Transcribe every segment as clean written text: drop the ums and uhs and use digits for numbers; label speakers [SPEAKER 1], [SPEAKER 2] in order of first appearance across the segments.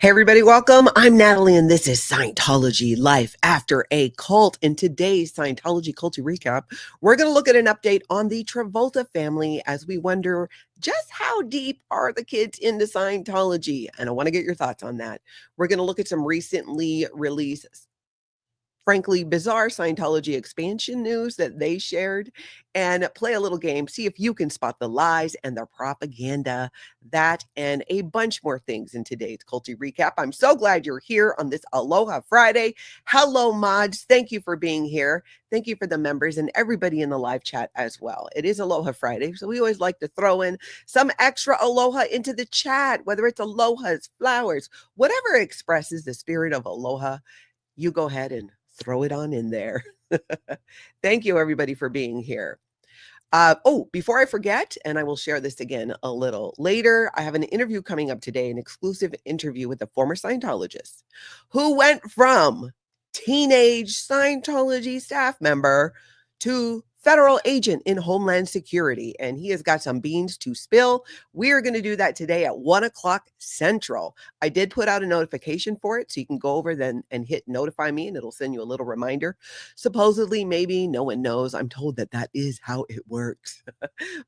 [SPEAKER 1] Hey everybody, welcome. I'm Natalie and this is Scientology Life After a Cult. In today's Scientology Culty Recap, we're going to look at an update on the Travolta family as we wonder just how deep are the kids into Scientology? And I want to get your thoughts on that. We're going to look at some recently released, frankly, bizarre Scientology expansion news that they shared and play a little game, see if you can spot the lies and the propaganda, that and a bunch more things in today's Culty Recap. I'm so glad you're here on this Aloha Friday. Hello, mods. Thank you for being here. Thank you for the members and everybody in the live chat as well. It is Aloha Friday, so we always like to throw in some extra aloha into the chat, whether it's alohas, flowers, whatever expresses the spirit of aloha. You go ahead and throw it on in there. Thank you, everybody, for being here. Before I forget, and I will share this again a little later, I have an interview coming up today, an exclusive interview with a former Scientologist who went from teenage Scientology staff member to federal agent in Homeland Security, and he has got some beans to spill. We are going to do that today at 1 o'clock Central. I did put out a notification for it, so you can go over then and hit notify me, and it'll send you a little reminder. Supposedly, maybe no one knows. I'm told that that is how it works.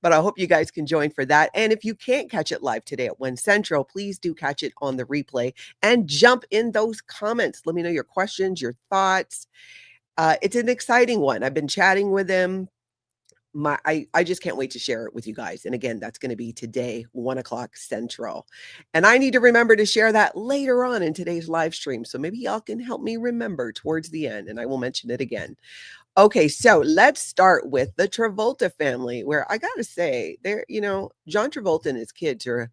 [SPEAKER 1] But I hope you guys can join for that. And if you can't catch it live today at 1 Central, please do catch it on the replay and jump in those comments. Let me know your questions, your thoughts. It's an exciting one. I've been chatting with him. I just can't wait to share it with you guys. And again, that's going to be today, 1 o'clock Central. And I need to remember to share that later on in today's live stream. So maybe y'all can help me remember towards the end, and I will mention it again. Okay, so let's start with the Travolta family, where I got to say, John Travolta and his kids are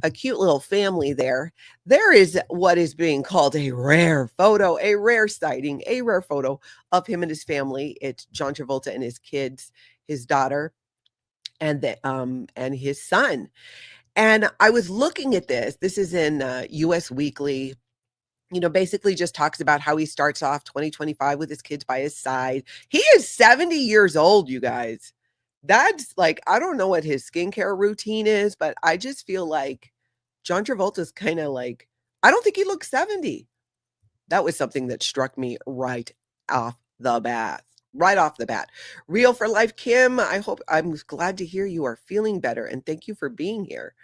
[SPEAKER 1] a cute little family there. There is what is being called a rare photo, a rare sighting, a rare photo of him and his family. It's John Travolta and his kids, his daughter, and his son. And I was looking at this. This is in US Weekly. Basically just talks about how he starts off 2025 with his kids by his side. He is 70 years old, you guys. That's like, I don't know what his skincare routine is, but I just feel like John Travolta's kind of like, I don't think he looks 70. That was something that struck me right off the bat. Right off the bat. Real for life, Kim. I'm glad to hear you are feeling better, and thank you for being here.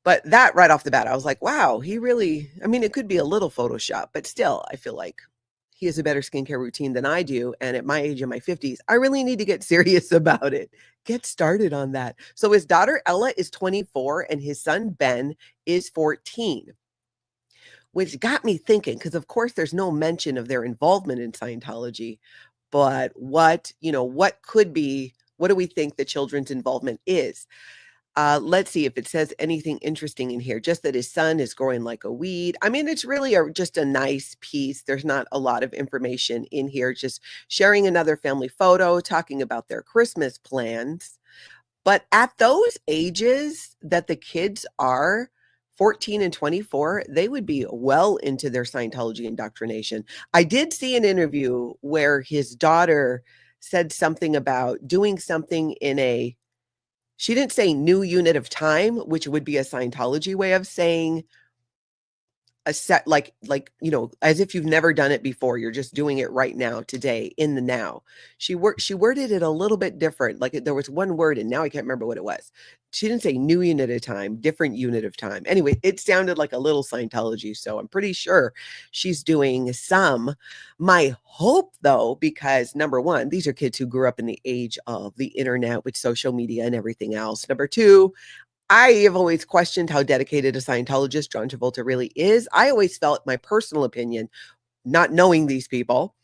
[SPEAKER 1] But that right off the bat, I was like, wow, it could be a little Photoshop, but still, I feel like he has a better skincare routine than I do. And at my age, in my 50s, I really need to get serious about it. Get started on that. So his daughter, Ella, is 24 and his son, Ben, is 14. Which got me thinking, because of course there's no mention of their involvement in Scientology. But what do we think the children's involvement is? Let's see if it says anything interesting in here. Just that his son is growing like a weed. It's really just a nice piece. There's not a lot of information in here. Just sharing another family photo, talking about their Christmas plans. But at those ages that the kids are, 14 and 24, they would be well into their Scientology indoctrination. I did see an interview where his daughter said something about doing something in she didn't say new unit of time, which would be a Scientology way of saying a set, as if you've never done it before. You're just doing it right now, today, in the now. She worded it a little bit different. Like there was one word and now I can't remember what it was. She didn't say new unit of time, different unit of time. Anyway, it sounded like a little Scientology. So I'm pretty sure she's doing some. My hope, though, because number one, these are kids who grew up in the age of the internet with social media and everything else. Number two, I have always questioned how dedicated a Scientologist John Travolta really is. I always felt, my personal opinion, not knowing these people,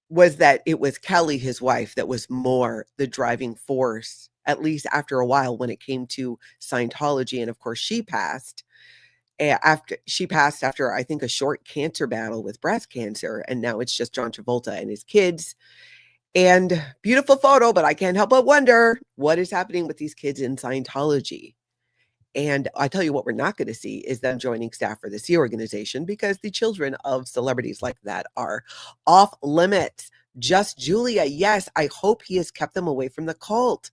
[SPEAKER 1] was that it was Kelly, his wife, that was more the driving force, at least after a while when it came to Scientology. And of course, she passed after I think a short cancer battle with breast cancer. And now it's just John Travolta and his kids. And beautiful photo, but I can't help but wonder what is happening with these kids in Scientology. And I tell you what, we're not going to see is them joining staff for the Sea organization, because the children of celebrities like that are off limits. Just Julia. Yes, I hope he has kept them away from the cult.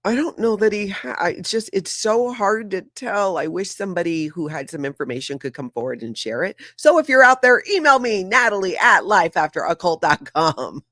[SPEAKER 1] I don't know that it's so hard to tell. I wish somebody who had some information could come forward and share it. So if you're out there, email me, Natalie at lifeafteraccult.com.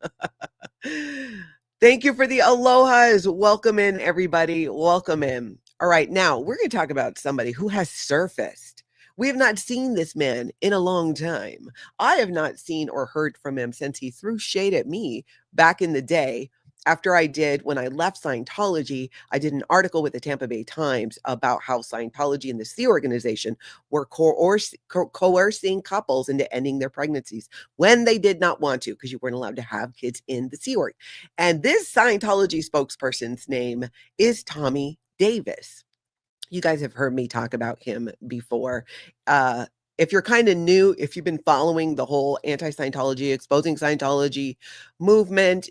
[SPEAKER 1] Thank you for the alohas. Welcome in, everybody. Welcome in. All right, now we're going to talk about somebody who has surfaced. We have not seen this man in a long time. I have not seen or heard from him since he threw shade at me back in the day. After when I left Scientology, I did an article with the Tampa Bay Times about how Scientology and the Sea Organization were coercing couples into ending their pregnancies when they did not want to, because you weren't allowed to have kids in the Sea Org. And this Scientology spokesperson's name is Tommy Davis. You guys have heard me talk about him before. If you're kind of new, if you've been following the whole anti-Scientology, exposing Scientology movement,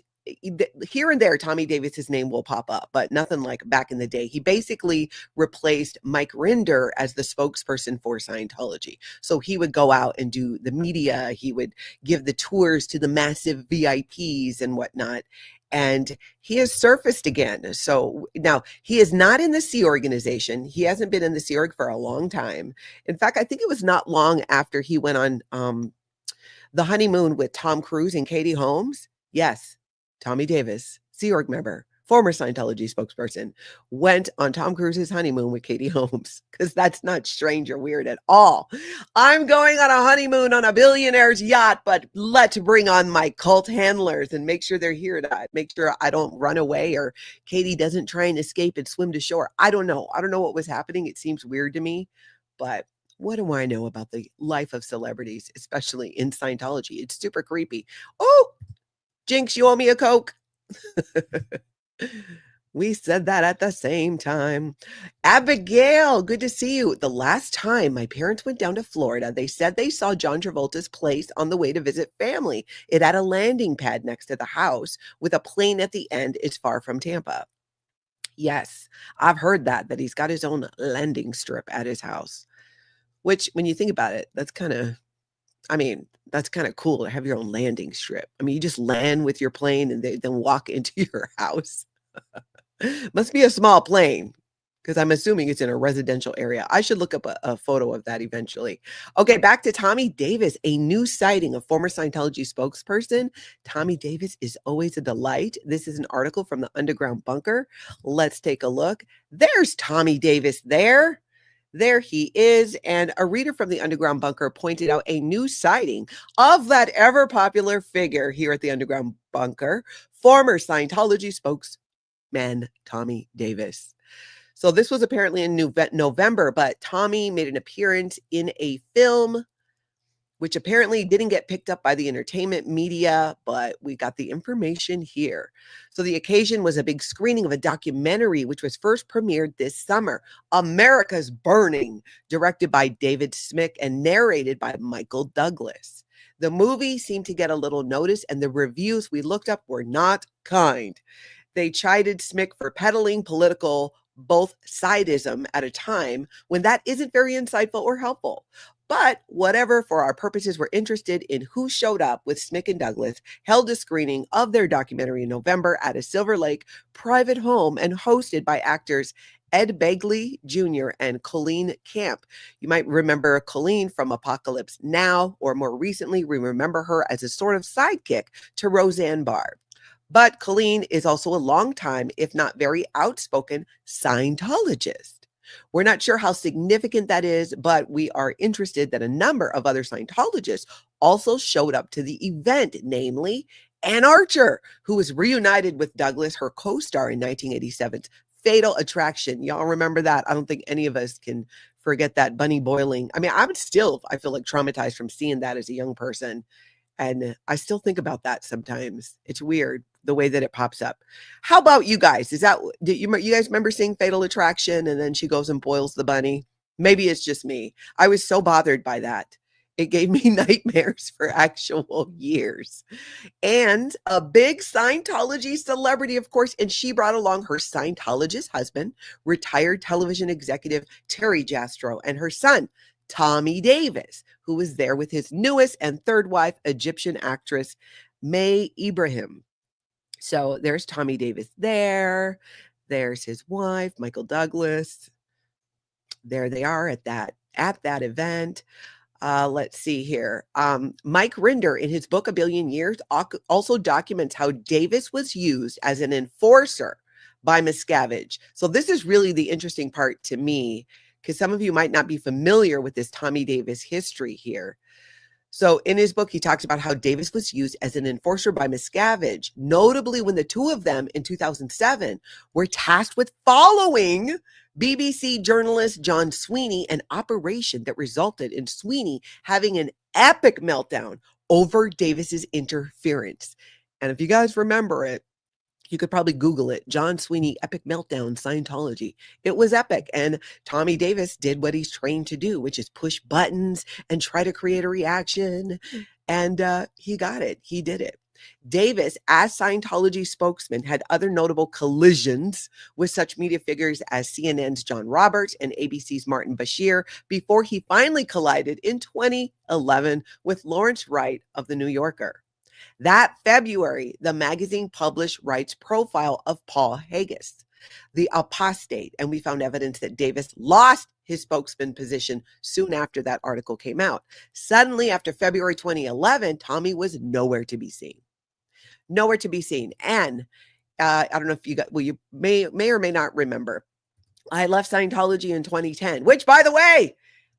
[SPEAKER 1] here and there, Tommy Davis's name will pop up, but nothing like back in the day. He basically replaced Mike Rinder as the spokesperson for Scientology. So he would go out and do the media. He would give the tours to the massive VIPs and whatnot. And he has surfaced again. So now he is not in the Sea Organization. He hasn't been in the Sea Org for a long time. In fact, I think it was not long after he went on the honeymoon with Tom Cruise and Katie Holmes. Yes, Tommy Davis, Sea Org member, former Scientology spokesperson, went on Tom Cruise's honeymoon with Katie Holmes, because that's not strange or weird at all. I'm going on a honeymoon on a billionaire's yacht, but let's bring on my cult handlers and make sure they're here to make sure I don't run away or Katie doesn't try and escape and swim to shore. I don't know. I don't know what was happening. It seems weird to me, but what do I know about the life of celebrities, especially in Scientology? It's super creepy. Oh, Jinx, you owe me a Coke. We said that at the same time. Abigail, good to see you. The last time my parents went down to Florida, they said they saw John Travolta's place on the way to visit family. It had a landing pad next to the house with a plane at the end. It's far from Tampa. Yes, I've heard that he's got his own landing strip at his house, which when you think about it, that's kind of cool to have your own landing strip. I mean, you just land with your plane and then walk into your house. Must be a small plane, because I'm assuming it's in a residential area. I should look up a photo of that eventually. Okay, back to Tommy Davis, a new sighting of former Scientology spokesperson. Tommy Davis is always a delight. This is an article from the Underground Bunker. Let's take a look. There's Tommy Davis there. There he is. And a reader from the Underground Bunker pointed out a new sighting of that ever popular figure here at the Underground Bunker, former Scientology spokesman Tommy Davis. So this was apparently in November, but Tommy made an appearance in a film, which apparently didn't get picked up by the entertainment media, but we got the information here. So the occasion was a big screening of a documentary, which was first premiered this summer, America's Burning, directed by David Smick and narrated by Michael Douglas. The movie seemed to get a little notice, and the reviews we looked up were not kind. They chided Smick for peddling political both sidism at a time when that isn't very insightful or helpful. But whatever, for our purposes, we're interested in who showed up with Smick and Douglas, held a screening of their documentary in November at a Silver Lake private home and hosted by actors Ed Begley Jr. and Colleen Camp. You might remember Colleen from Apocalypse Now, or more recently, we remember her as a sort of sidekick to Roseanne Barr. But Colleen is also a longtime, if not very outspoken, Scientologist. We're not sure how significant that is, but we are interested that a number of other Scientologists also showed up to the event, namely Ann Archer, who was reunited with Douglas, her co-star in 1987's Fatal Attraction. Y'all remember that? I don't think any of us can forget that bunny boiling. I mean, I feel like traumatized from seeing that as a young person. And I still think about that sometimes. It's weird the way that it pops up. How about you guys? Do you guys remember seeing Fatal Attraction and then she goes and boils the bunny? Maybe it's just me. I was so bothered by that. It gave me nightmares for actual years. And a big Scientology celebrity, of course, and she brought along her Scientologist husband, retired television executive Terry Jastrow, and her son, Tommy Davis, who was there with his newest and third wife, Egyptian actress May Ibrahim. So there's Tommy Davis there. There's his wife, Michael Douglas. There they are at that event. Let's see here. Mike Rinder, in his book A Billion Years, also documents how Davis was used as an enforcer by Miscavige. So this is really the interesting part to me, because some of you might not be familiar with this Tommy Davis history here. So in his book, he talks about how Davis was used as an enforcer by Miscavige, notably when the two of them in 2007 were tasked with following BBC journalist John Sweeney, an operation that resulted in Sweeney having an epic meltdown over Davis's interference. And if you guys remember it, you could probably Google it, John Sweeney Epic Meltdown Scientology. It was epic. And Tommy Davis did what he's trained to do, which is push buttons and try to create a reaction. And he got it. He did it. Davis, as Scientology spokesman, had other notable collisions with such media figures as CNN's John Roberts and ABC's Martin Bashir before he finally collided in 2011 with Lawrence Wright of The New Yorker. That February, the magazine published Wright's profile of Paul Haggis, the apostate, and we found evidence that Davis lost his spokesman position soon after that article came out. Suddenly, after February 2011, Tommy was nowhere to be seen. Nowhere to be seen. And I don't know if you got, well, you may or may not remember, I left Scientology in 2010, which, by the way,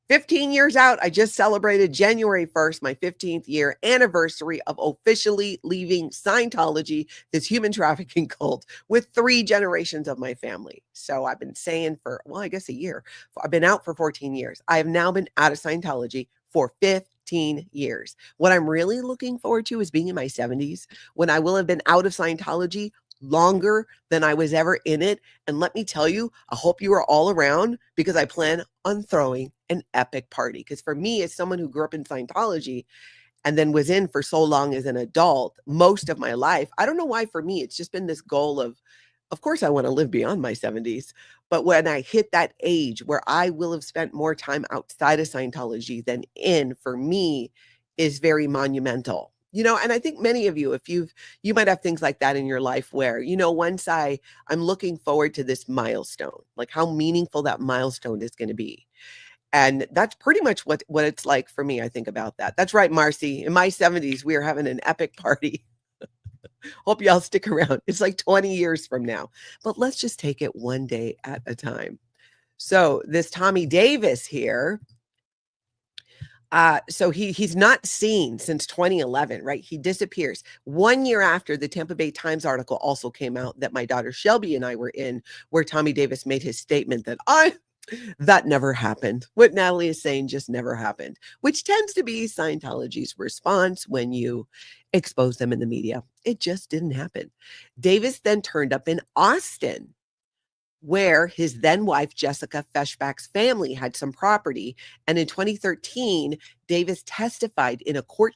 [SPEAKER 1] 15 years out, I just celebrated January 1st, my 15th year anniversary of officially leaving Scientology, this human trafficking cult, with 3 generations of my family. So I've been saying for, well, I guess a year. I've been out for 14 years. I have now been out of Scientology for 15 years. What I'm really looking forward to is being in my 70s, when I will have been out of Scientology longer than I was ever in it. And let me tell you, I hope you are all around, because I plan on throwing an epic party. Because for me, as someone who grew up in Scientology and then was in for so long as an adult, most of my life, I don't know why, for me, it's just been this goal of course, I want to live beyond my 70s. But when I hit that age where I will have spent more time outside of Scientology than in, for me, is very monumental. You know, and I think many of you, if you might have things like that in your life where, you know, once I'm looking forward to this milestone, like how meaningful that milestone is going to be. And that's pretty much what it's like for me. I think about that. That's right, Marcy. In my 70s, we are having an epic party. Hope y'all stick around. It's like 20 years from now, but let's just take it one day at a time. So this Tommy Davis here, so he's not seen since 2011, right? He disappears 1 year after the Tampa Bay Times article also came out that my daughter Shelby and I were in, where Tommy Davis made his statement that that never happened. What Natalie is saying just never happened, which tends to be Scientology's response when you expose them in the media. It just didn't happen. Davis then turned up in Austin, where his then wife, Jessica Feshbach's family had some property. And in 2013, Davis testified in a court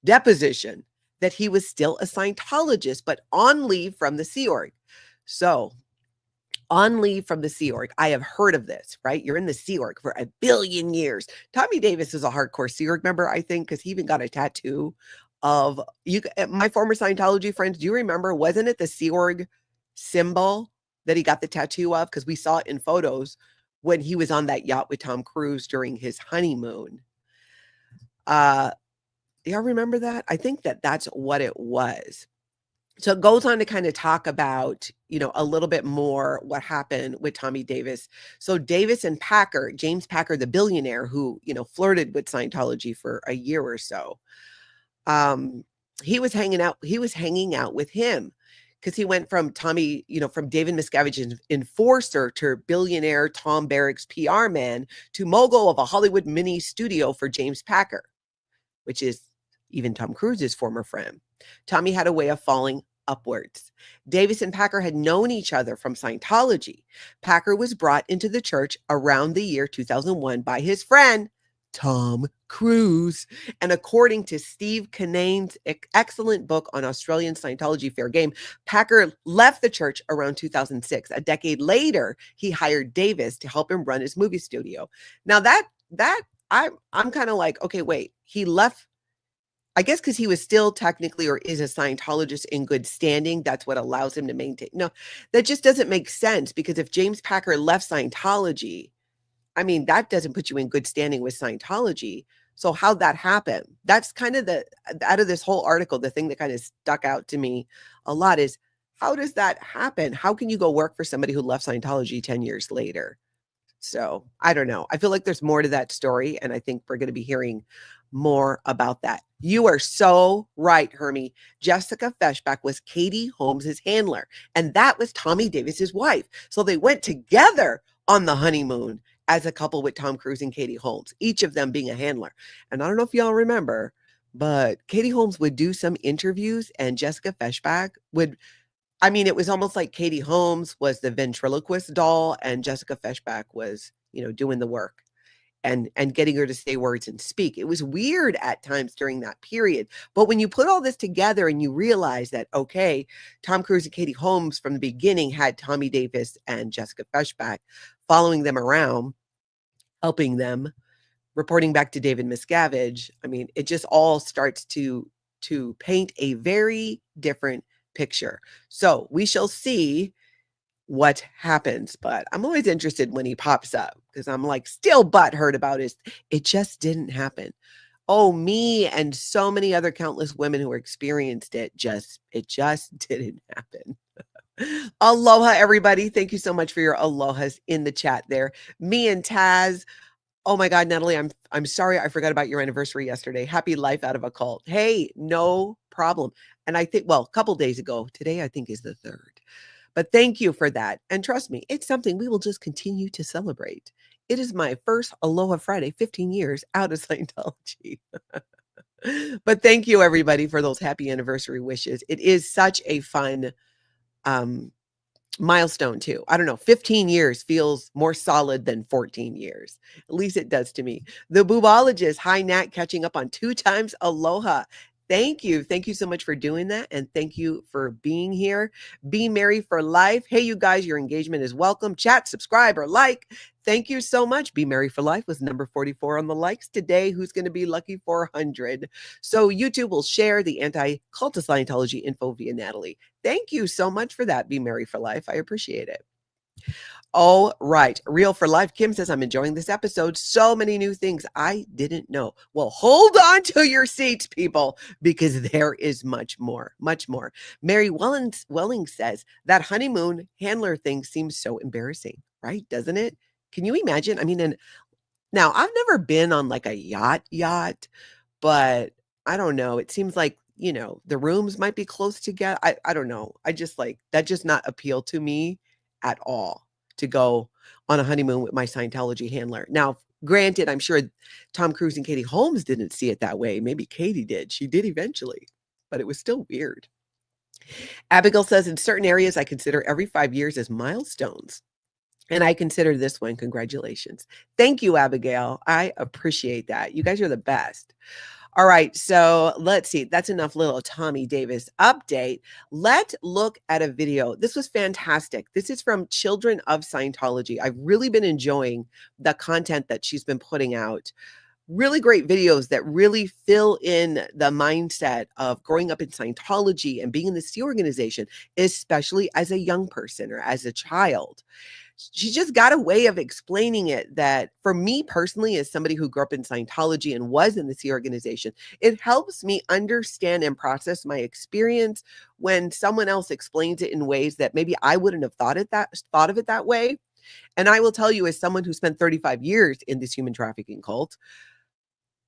[SPEAKER 1] deposition that he was still a Scientologist, but on leave from the Sea Org. So on leave from the Sea Org, I have heard of this, right? You're in the Sea Org for 1 billion years. Tommy Davis is a hardcore Sea Org member, I think, because he even got a tattoo of you. My former Scientology friends, do you remember, wasn't it the Sea Org symbol that he got the tattoo of? Because we saw it in photos when he was on that yacht with Tom Cruise during his honeymoon. Y'all remember that? I think that's what it was. So it goes on to kind of talk about, you know, a little bit more what happened with Tommy Davis. So Davis and Packer, James Packer, the billionaire who, you know, flirted with Scientology for a year or so, he was hanging out with him, because he went from Tommy, you know, from David Miscavige's enforcer to billionaire Tom Barrick's PR man to mogul of a Hollywood mini studio for James Packer, which is even Tom Cruise's former friend. Tommy had a way of falling upwards. Davis and Packer had known each other from Scientology. Packer was brought into the church around the year 2001 by his friend, Tom Cruise. And according to Steve Kinane's excellent book on Australian Scientology Fair Game, Packer left the church around 2006. A decade later, he hired Davis to help him run his movie studio. Now I'm kind of like, okay, wait, he left. I guess because he was still technically or is a Scientologist in good standing, that's what allows him to maintain. No, that just doesn't make sense because if James Packer left Scientology, I mean, that doesn't put you in good standing with Scientology. So how'd that happen? That's kind of the out of this whole article, the thing that kind of stuck out to me a lot is how does that happen? How can you go work for somebody who left Scientology 10 years later? So I don't know. I feel like there's more to that story, and I think we're going to be hearing more about that. You are so right, Hermie. Jessica Feshbach was Katie Holmes's handler, and that was Tommy Davis's wife. So they went together on the honeymoon as a couple with Tom Cruise and Katie Holmes, each of them being a handler. And I don't know if y'all remember, but Katie Holmes would do some interviews, and Jessica Feshbach would I mean, it was almost like Katie Holmes was the ventriloquist doll and Jessica Feshbach was, doing the work and getting her to say words and speak. It was weird at times during that period. But when you put all this together and you realize that, okay, Tom Cruise and Katie Holmes from the beginning had Tommy Davis and Jessica Feshbach following them around, helping them, reporting back to David Miscavige. I mean, it just all starts to paint a very different picture. So we shall see what happens, but I'm always interested when he pops up because I'm like still butthurt about it just didn't happen. Oh, me and so many other countless women who experienced it just didn't happen. Aloha, everybody. Thank you so much for your alohas in the chat there. Me and Taz. Oh my God, Natalie, I'm sorry I forgot about your anniversary yesterday. Happy life out of a cult. Hey, no problem. And I think, well, a couple days ago, today I think is the 3rd. But thank you for that. And trust me, it's something we will just continue to celebrate. It is my first Aloha Friday, 15 years out of Scientology. But thank you everybody for those happy anniversary wishes. It is such a fun milestone too. I don't know, 15 years feels more solid than 14 years. At least it does to me. The Boobologist, hi Nat, catching up on 2 times aloha. Thank you. Thank you so much for doing that. And thank you for being here. Be merry for life. Hey, you guys, your engagement is welcome. Chat, subscribe, or like. Thank you so much. Be merry for life was number 44 on the likes today. Who's going to be lucky for 100? So YouTube will share the anti-cult of Scientology info via Natalie. Thank you so much for that. Be merry for life. I appreciate it. All right. Real for life. Kim says, I'm enjoying this episode. So many new things I didn't know. Well, hold on to your seats, people, because there is much more, much more. Mary Welling says that honeymoon handler thing seems so embarrassing, right? Doesn't it? Can you imagine? I mean, and now I've never been on like a yacht, but I don't know. It seems like, the rooms might be close together. I don't know. I just like that just not appeal to me at all to go on a honeymoon with my Scientology handler. Now, granted, I'm sure Tom Cruise and Katie Holmes didn't see it that way. Maybe Katie did. She did eventually, but it was still weird. Abigail says, in certain areas, I consider every 5 years as milestones. And I consider this one. Congratulations. Thank you, Abigail. I appreciate that. You guys are the best. All right, so let's see. That's enough little Tommy Davis update. Let's look at a video. This was fantastic. This is from Children of Scientology. I've really been enjoying the content that she's been putting out. Really great videos that really fill in the mindset of growing up in Scientology and being in the Sea organization, especially as a young person or as a child. She just got a way of explaining it that for me personally, as somebody who grew up in Scientology and was in the Sea organization, it helps me understand and process my experience when someone else explains it in ways that maybe I wouldn't have thought of it that way. And I will tell you, as someone who spent 35 years in this human trafficking cult,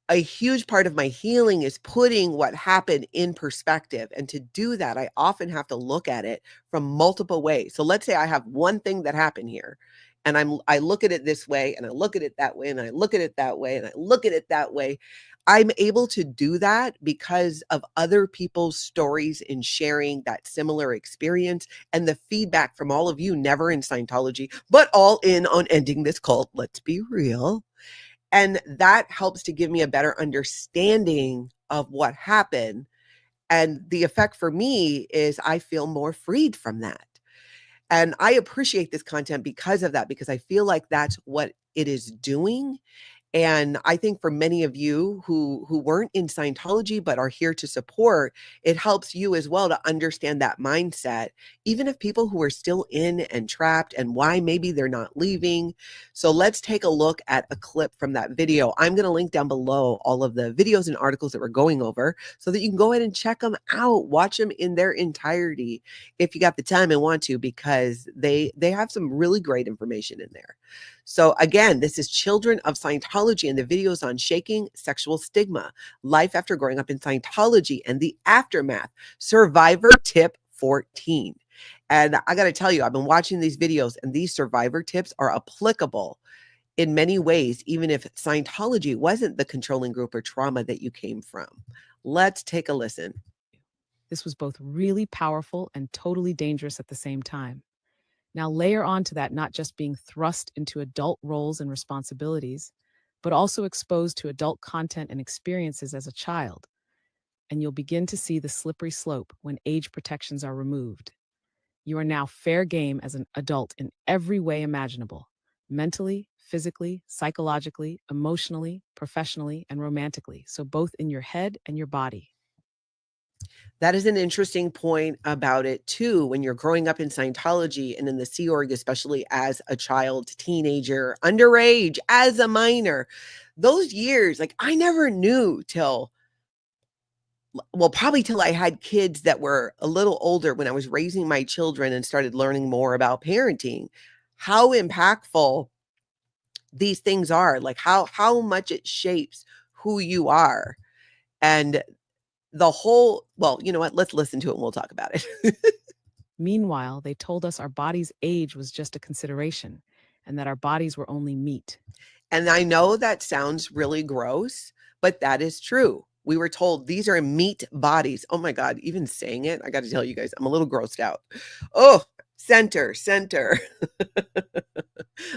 [SPEAKER 1] a huge part of my healing is putting what happened in perspective. And to do that, I often have to look at it from multiple ways. So let's say I have one thing that happened here and I look at it this way and I look at it that way and I look at it that way and I look at it that way. I'm able to do that because of other people's stories in sharing that similar experience and the feedback from all of you, never in Scientology, but all in on ending this cult. Let's be real. And that helps to give me a better understanding of what happened. And the effect for me is I feel more freed from that. And I appreciate this content because of that, because I feel like that's what it is doing. And I think for many of you who weren't in Scientology but are here to support, it helps you as well to understand that mindset, even if people who are still in and trapped and why maybe they're not leaving. So let's take a look at a clip from that video. I'm going to link down below all of the videos and articles that we're going over so that you can go ahead and check them out, watch them in their entirety if you got the time and want to, because they have some really great information in there. So again, this is Children of Scientology, and the video is on shaking sexual stigma, life after growing up in Scientology and the aftermath, survivor tip 14. And I got to tell you, I've been watching these videos and these survivor tips are applicable in many ways, even if Scientology wasn't the controlling group or trauma that you came from. Let's take a listen.
[SPEAKER 2] This was both really powerful and totally dangerous at the same time. Now, layer onto that not just being thrust into adult roles and responsibilities, but also exposed to adult content and experiences as a child. And you'll begin to see the slippery slope when age protections are removed. You are now fair game as an adult in every way imaginable: mentally, physically, psychologically, emotionally, professionally, and romantically. So, both in your head and your body.
[SPEAKER 1] That is an interesting point about it too. When you're growing up in Scientology and in the Sea Org, especially as a child, teenager, underage, as a minor, those years, like I never knew till, well, probably till I had kids that were a little older when I was raising my children and started learning more about parenting, how impactful these things are, like how much it shapes who you are. And the whole, well, you know what? Let's listen to it and we'll talk about it.
[SPEAKER 2] Meanwhile, they told us our body's age was just a consideration and that our bodies were only meat.
[SPEAKER 1] And I know that sounds really gross, but that is true. We were told these are meat bodies. Oh my God, even saying it, I got to tell you guys, I'm a little grossed out. Oh, center.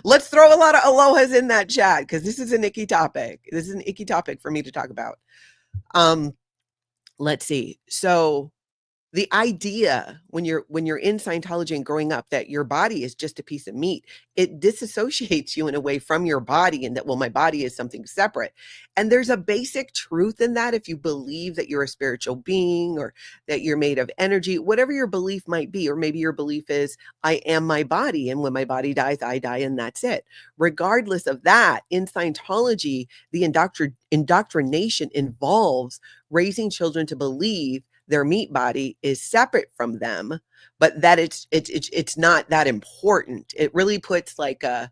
[SPEAKER 1] Let's throw a lot of alohas in that chat because this is an icky topic. This is an icky topic for me to talk about. Let's see. So the idea when you're in Scientology and growing up that your body is just a piece of meat, it disassociates you in a way from your body, and that, well, my body is something separate. And there's a basic truth in that. If you believe that you're a spiritual being or that you're made of energy, whatever your belief might be, or maybe your belief is I am my body, and when my body dies, I die, and that's it. Regardless of that, in Scientology, the indoctrination involves raising children to believe their meat body is separate from them, but that it's not that important. It really puts like a,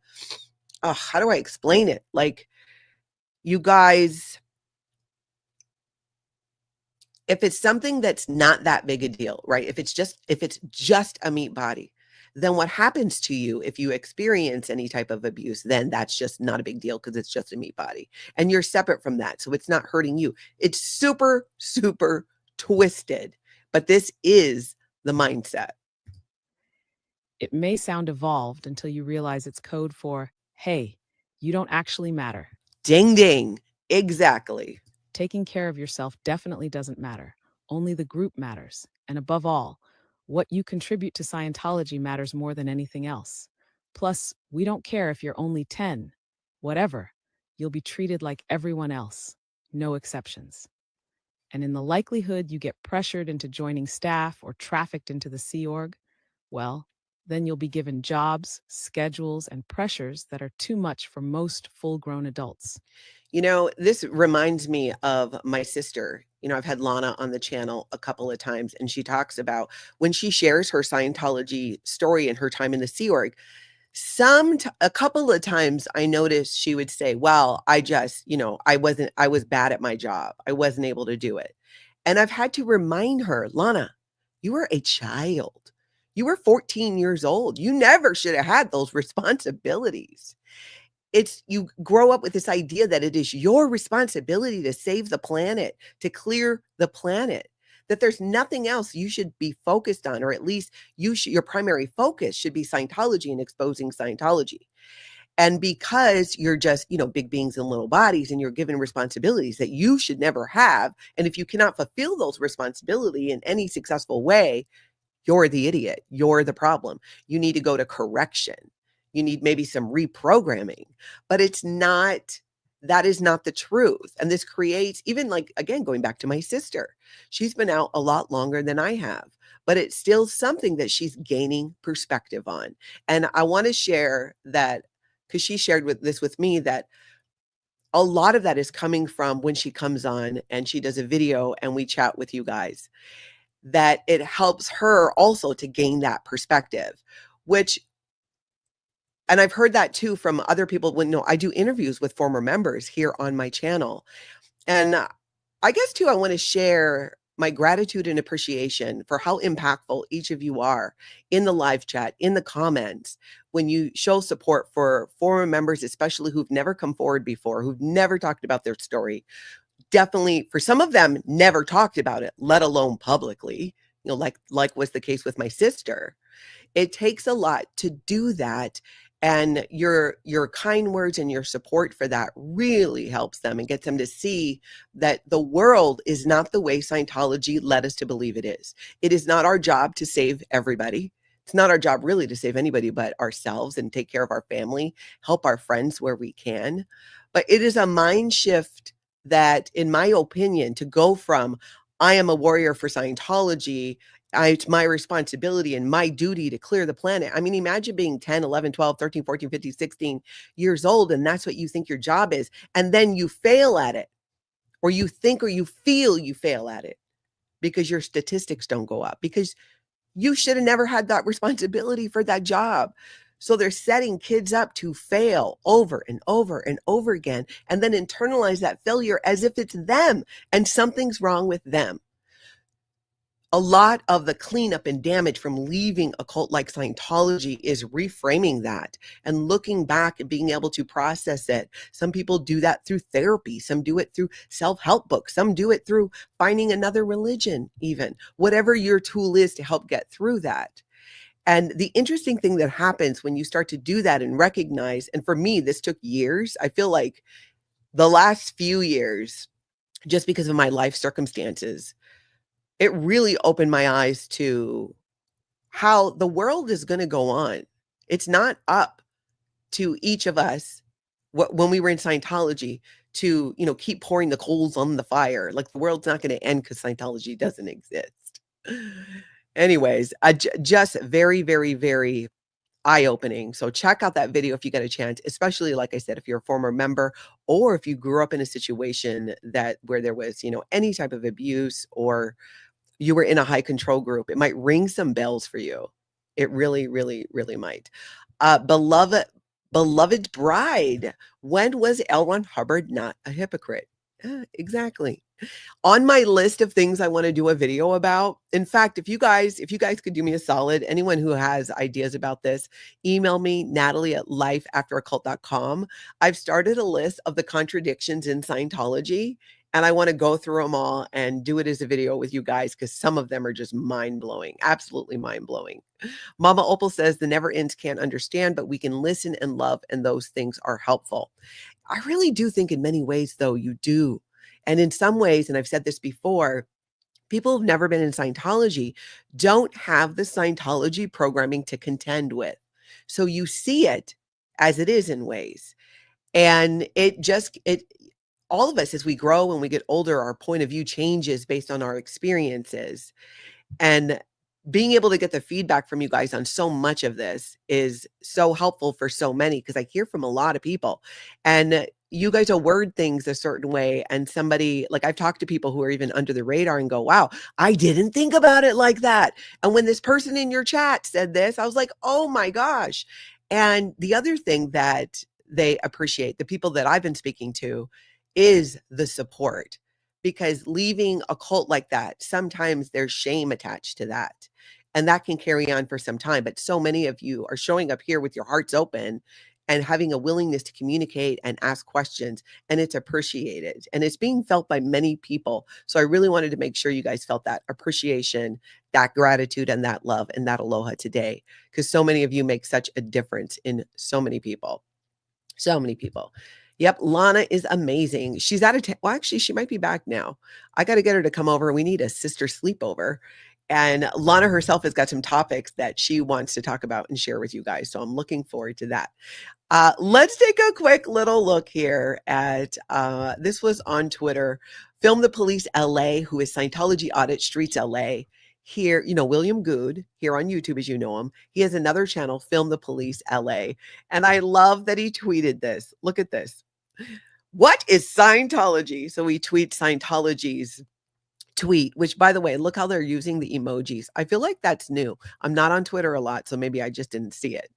[SPEAKER 1] oh, how do I explain it? Like, you guys, if it's something that's not that big a deal, right? If it's just a meat body, then what happens to you if you experience any type of abuse, then that's just not a big deal because it's just a meat body and you're separate from that. So it's not hurting you. It's super, super twisted, but this is the mindset.
[SPEAKER 2] It may sound evolved until you realize it's code for, hey, you don't actually matter.
[SPEAKER 1] Ding, ding. Exactly.
[SPEAKER 2] Taking care of yourself definitely doesn't matter. Only the group matters. And above all, what you contribute to Scientology matters more than anything else. Plus, we don't care if you're only 10. Whatever, you'll be treated like everyone else. No exceptions. And in the likelihood you get pressured into joining staff or trafficked into the Sea Org, well, then you'll be given jobs, schedules, and pressures that are too much for most full-grown adults.
[SPEAKER 1] You know, this reminds me of my sister. You know, I've had Lana on the channel a couple of times, and she talks about when she shares her Scientology story and her time in the Sea Org. A couple of times I noticed she would say, well, I just, I was bad at my job. I wasn't able to do it. And I've had to remind her, Lana, you were a child. You were 14 years old. You never should have had those responsibilities. You grow up with this idea that it is your responsibility to save the planet, to clear the planet, that there's nothing else you should be focused on, or at least your primary focus should be Scientology and exposing Scientology. And because you're just, big beings in little bodies and you're given responsibilities that you should never have. And if you cannot fulfill those responsibility in any successful way, you're the idiot. You're the problem. You need to go to correction. You need maybe some reprogramming, but it's not that is not the truth. And this creates, even like, again, going back to my sister, she's been out a lot longer than I have, but it's still something that she's gaining perspective on. And I want to share that because she shared with me that a lot of that is coming from when she comes on and she does a video and we chat with you guys, that it helps her also to gain that perspective, which, and I've heard that too from other people when, I do interviews with former members here on my channel. And I guess too, I want to share my gratitude and appreciation for how impactful each of you are in the live chat, in the comments, when you show support for former members, especially who've never come forward before, who've never talked about their story. Definitely, for some of them, never talked about it, let alone publicly, like was the case with my sister. It takes a lot to do that. And your kind words and your support for that really helps them and gets them to see that the world is not the way Scientology led us to believe it is. It is not our job to save everybody. It's not our job really to save anybody but ourselves and take care of our family, help our friends where we can. But it is a mind shift that, in my opinion, to go from I am a warrior for Scientology, it's my responsibility and my duty to clear the planet. I mean, imagine being 10, 11, 12, 13, 14, 15, 16 years old, and that's what you think your job is. And then you fail at it, or you think or you feel you fail at it because your statistics don't go up, because you should have never had that responsibility for that job. So they're setting kids up to fail over and over and over again, and then internalize that failure as if it's them and something's wrong with them. A lot of the cleanup and damage from leaving a cult like Scientology is reframing that and looking back and being able to process it. Some people do that through therapy. Some do it through self-help books. Some do it through finding another religion, even whatever your tool is to help get through that. And the interesting thing that happens when you start to do that and recognize, and for me, this took years. I feel like the last few years, just because of my life circumstances, it really opened my eyes to how the world is going to go on. It's not up to each of us when we were in Scientology to, keep pouring the coals on the fire. Like, the world's not going to end because Scientology doesn't exist. Anyways, just very, very, very eye-opening. So check out that video if you get a chance, especially, like I said, if you're a former member or if you grew up in a situation where there was, any type of abuse, or you were in a high control group. It might ring some bells for you. It really, really, really might. Beloved bride. When was L. Ron Hubbard not a hypocrite? Exactly. On my list of things I want to do a video about. In fact, if you guys could do me a solid, anyone who has ideas about this, email me, Natalie at lifeafteraccult.com. I've started a list of the contradictions in Scientology, and I want to go through them all and do it as a video with you guys, because some of them are just mind-blowing, absolutely mind-blowing. Mama Opal says the never ends can't understand, but we can listen and love, and those things are helpful. I really do think in many ways, though, you do. And in some ways, and I've said this before, people who've never been in Scientology don't have the Scientology programming to contend with. So you see it as it is in ways. And all of us, as we grow and we get older, our point of view changes based on our experiences. And being able to get the feedback from you guys on so much of this is so helpful for so many, because I hear from a lot of people, and you guys will word things a certain way. And somebody, like, I've talked to people who are even under the radar and go, wow, I didn't think about it like that. And when this person in your chat said this, I was like, oh my gosh. And the other thing that they appreciate, the people that I've been speaking to, is the support. Because leaving a cult like that, sometimes there's shame attached to that. And that can carry on for some time. But so many of you are showing up here with your hearts open and having a willingness to communicate and ask questions. And it's appreciated. And it's being felt by many people. So I really wanted to make sure you guys felt that appreciation, that gratitude, and that love, and that aloha today. Because so many of you make such a difference in so many people. So many people. Yep, Lana is amazing. She's out of well, actually, she might be back now. I got to get her to come over. We need a sister sleepover. And Lana herself has got some topics that she wants to talk about and share with you guys. So I'm looking forward to that. Let's take a quick little look here at this was on Twitter. Film the Police LA, who is Scientology Audit Streets LA. Here, William Good here on YouTube, as you know him. He has another channel, Film the Police LA. And I love that he tweeted this. Look at this. What is Scientology? So he tweets Scientology's tweet, which, by the way, look how they're using the emojis. I feel like that's new. I'm not on Twitter a lot, so maybe I just didn't see it,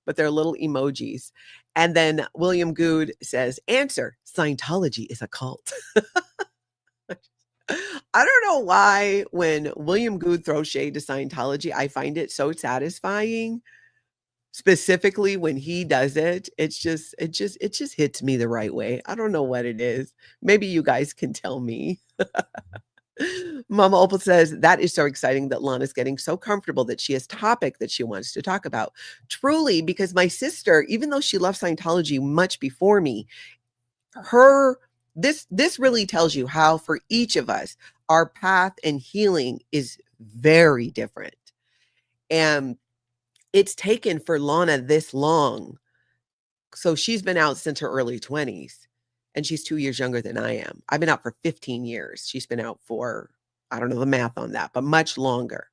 [SPEAKER 1] but they're little emojis. And then William Good says, answer, Scientology is a cult. I don't know why when William Good throws shade to Scientology, I find it so satisfying. Specifically when he does it, it just hits me the right way. I don't know what it is. Maybe you guys can tell me. Mama Opal says, that is so exciting that Lana's getting so comfortable that she has topic that she wants to talk about. Truly, because my sister, even though she left Scientology much before me, this really tells you how for each of us, our path and healing is very different. And it's taken for Lana this long. So she's been out since her early 20s. And she's 2 years younger than I am. I've been out for 15 years. She's been out for, I don't know the math on that, but much longer.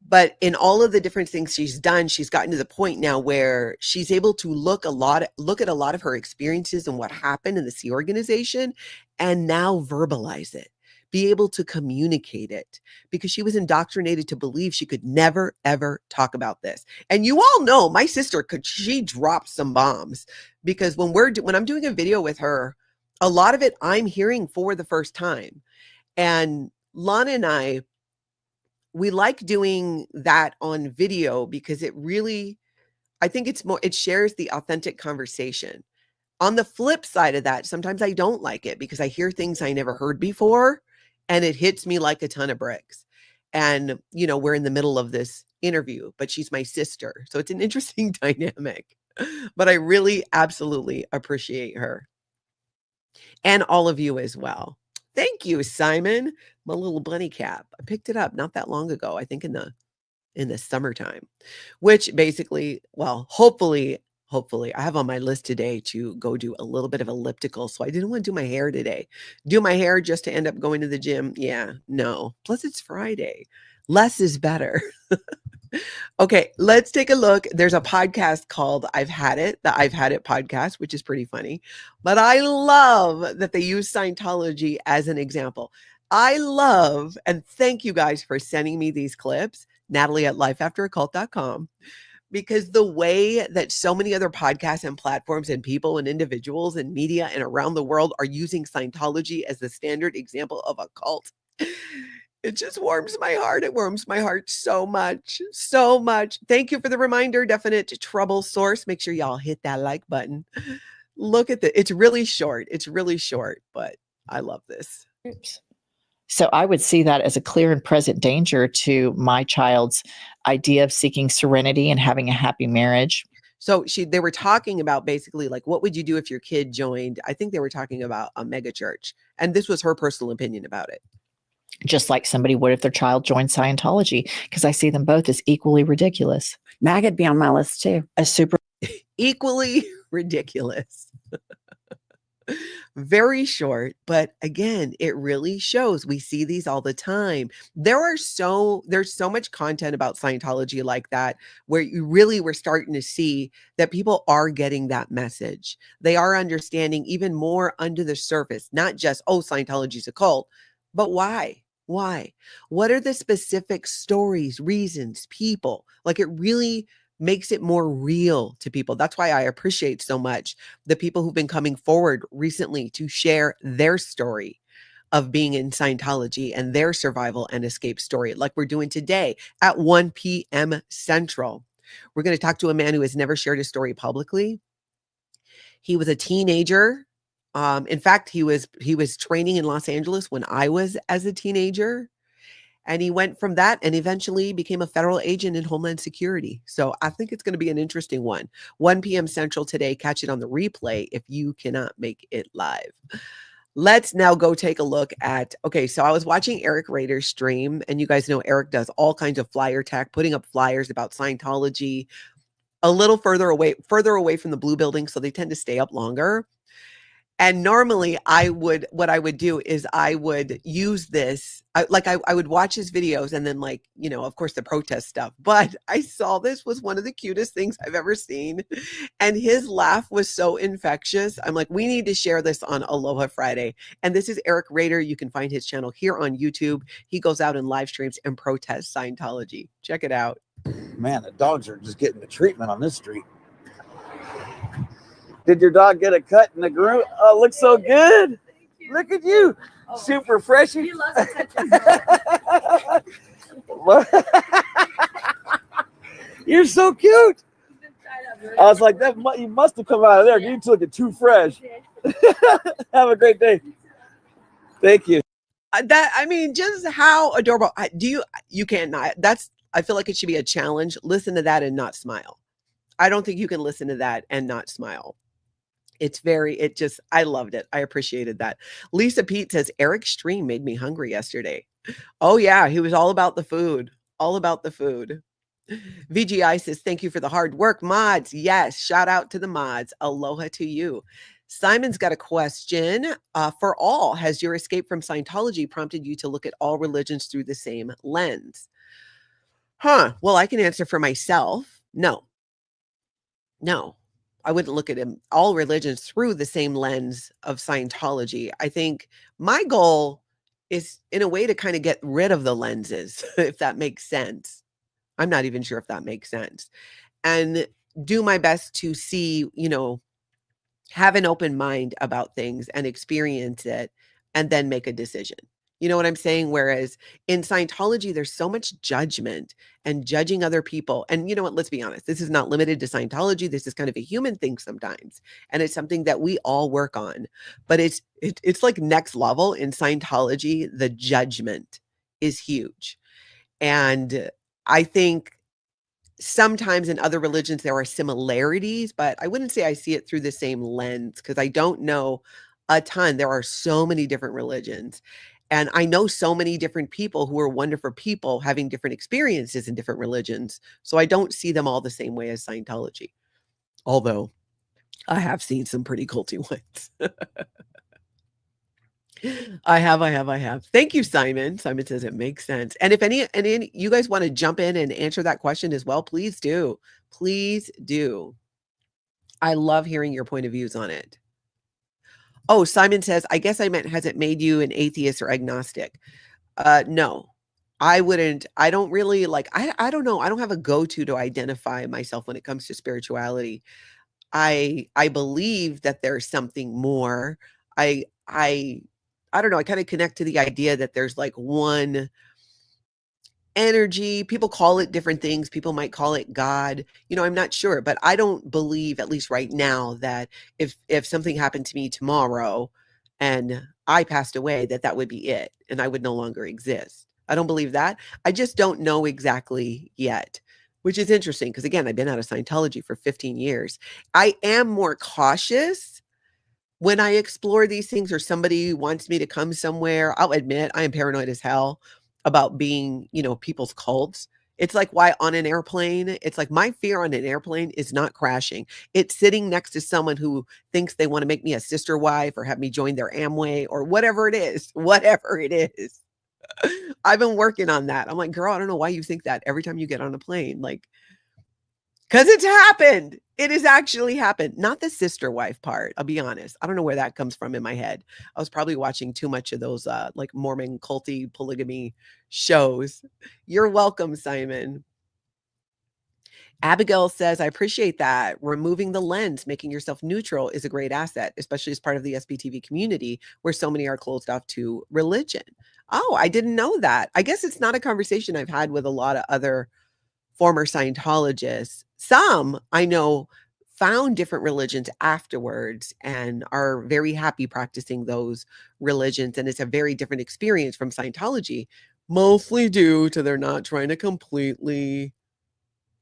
[SPEAKER 1] But in all of the different things she's done, she's gotten to the point now where she's able to look at a lot of her experiences and what happened in the C organization and now verbalize it, be able to communicate it, because she was indoctrinated to believe she could never, ever talk about this. And you all know my sister she dropped some bombs, because when I'm doing a video with her, a lot of it I'm hearing for the first time. And Lana and we like doing that on video because it really, I think it shares the authentic conversation. On the flip side of that, sometimes I don't like it because I hear things I never heard before and it hits me like a ton of bricks. And, we're in the middle of this interview, but she's my sister. So it's an interesting dynamic, but I really absolutely appreciate her and all of you as well. Thank you, Simon. My little bunny cap. I picked it up not that long ago, I think in the summertime, which basically, well, hopefully I have on my list today to go do a little bit of elliptical. So I didn't want to do my hair today. Do my hair just to end up going to the gym? Yeah, no. Plus it's Friday. Less is better. Okay, let's take a look. There's a podcast called I've Had It, the I've Had It podcast, which is pretty funny. But I love that they use Scientology as an example. I love, and thank you guys for sending me these clips, Natalie at lifeafteraCult.com, because the way that so many other podcasts and platforms and people and individuals and media and around the world are using Scientology as the standard example of a cult, it just warms my heart. It warms my heart so much, so much. Thank you for the reminder, Definite Trouble Source. Make sure y'all hit that like button. Look at it's really short. It's really short, but I love this.
[SPEAKER 3] Oops. So I would see that as a clear and present danger to my child's idea of seeking serenity and having a happy marriage.
[SPEAKER 1] So they were talking about basically like, what would you do if your kid joined? I think they were talking about a mega church. And this was her personal opinion about it.
[SPEAKER 3] Just like somebody would if their child joined Scientology, because I see them both as equally ridiculous.
[SPEAKER 4] MAGA'd be on my list too.
[SPEAKER 3] A super
[SPEAKER 1] equally ridiculous. Very short, but again, it really shows. We see these all the time. There's so much content about Scientology like that, where we're starting to see that people are getting that message. They are understanding even more under the surface, not just, oh, Scientology's a cult, but why? Why? What are the specific stories, reasons, people? Like, it really makes it more real to people. That's why I appreciate so much the people who've been coming forward recently to share their story of being in Scientology and their survival and escape story, like we're doing today at 1 p.m. Central. We're going to talk to a man who has never shared his story publicly. He was a teenager. In fact, he was training in Los Angeles when I was as a teenager. And he went from that and eventually became a federal agent in Homeland Security. So I think it's going to be an interesting one. 1 p.m. Central today. Catch it on the replay if you cannot make it live. Let's now go take a look at, okay, so I was watching Eric Rader's stream, and you guys know Eric does all kinds of flyer tech, putting up flyers about Scientology a little further away from the blue building, so they tend to stay up longer. And normally what I would do is I would use this, I would watch his videos and then, like, you know, of course the protest stuff, but I saw this was one of the cutest things I've ever seen. And his laugh was so infectious. I'm like, we need to share this on Aloha Friday. And this is Eric Rader. You can find his channel here on YouTube. He goes out and live streams and protests Scientology. Check it out.
[SPEAKER 5] Man, the dogs are just getting the treatment on this street. Did your dog get a cut in the groove? Oh, looks so good. Look at you. Oh, super freshy. He loves attention. You're so cute. I was like, that you must have come out of there. You took it too fresh. Have a great day. Thank you.
[SPEAKER 1] I mean, just how adorable. You can't not. I feel like it should be a challenge. Listen to that and not smile. I don't think you can listen to that and not smile. I loved it. I appreciated that. Lisa Pete says, Eric's stream made me hungry yesterday. Oh yeah, he was all about the food. All about the food. VGI says, thank you for the hard work, mods. Yes, shout out to the mods. Aloha to you. Simon's got a question. For all, has your escape from Scientology prompted you to look at all religions through the same lens? Well, I can answer for myself. No, I wouldn't look at all religions through the same lens of Scientology. I think my goal is, in a way, to kind of get rid of the lenses, if that makes sense. I'm not even sure if that makes sense. And do my best to see, have an open mind about things and experience it and then make a decision. You know what I'm saying? Whereas in Scientology, there's so much judgment and judging other people. And you know what? Let's be honest. This is not limited to Scientology. This is kind of a human thing sometimes. And it's something that we all work on. But it's like next level in Scientology. The judgment is huge. And I think sometimes in other religions, there are similarities, but I wouldn't say I see it through the same lens because I don't know a ton. There are so many different religions. And I know so many different people who are wonderful people having different experiences in different religions. So I don't see them all the same way as Scientology. Although I have seen some pretty culty ones. I have. Thank you, Simon. Simon says it makes sense. And if any you guys want to jump in and answer that question as well, please do. Please do. I love hearing your point of views on it. Oh, Simon says, I guess I meant, has it made you an atheist or agnostic? No, I wouldn't. I don't really I don't know. I don't have a go-to to identify myself when it comes to spirituality. I believe that there's something more. I don't know. I kind of connect to the idea that there's like one energy. People call it different things. People might call it God. I'm not sure, but I don't believe, at least right now, that if something happened to me tomorrow and I passed away, that would be it and I would no longer exist. I don't believe that. I just don't know exactly yet, which is interesting because, again, I've been out of Scientology for 15 years. I am more cautious when I explore these things or somebody wants me to come somewhere. I'll admit I am paranoid as hell about being, people's cults. It's like why on an airplane, it's like my fear on an airplane is not crashing. It's sitting next to someone who thinks they want to make me a sister wife or have me join their Amway or whatever it is, I've been working on that. I'm like, girl, I don't know why you think that every time you get on a plane, because it's happened. It has actually happened. Not the sister wife part. I'll be honest. I don't know where that comes from in my head. I was probably watching too much of those Mormon culty polygamy shows. You're welcome, Simon. Abigail says, I appreciate that. Removing the lens, making yourself neutral is a great asset, especially as part of the SBTV community where so many are closed off to religion. Oh, I didn't know that. I guess it's not a conversation I've had with a lot of other former Scientologists. Some I know found different religions afterwards and are very happy practicing those religions. And it's a very different experience from Scientology, mostly due to they're not trying to completely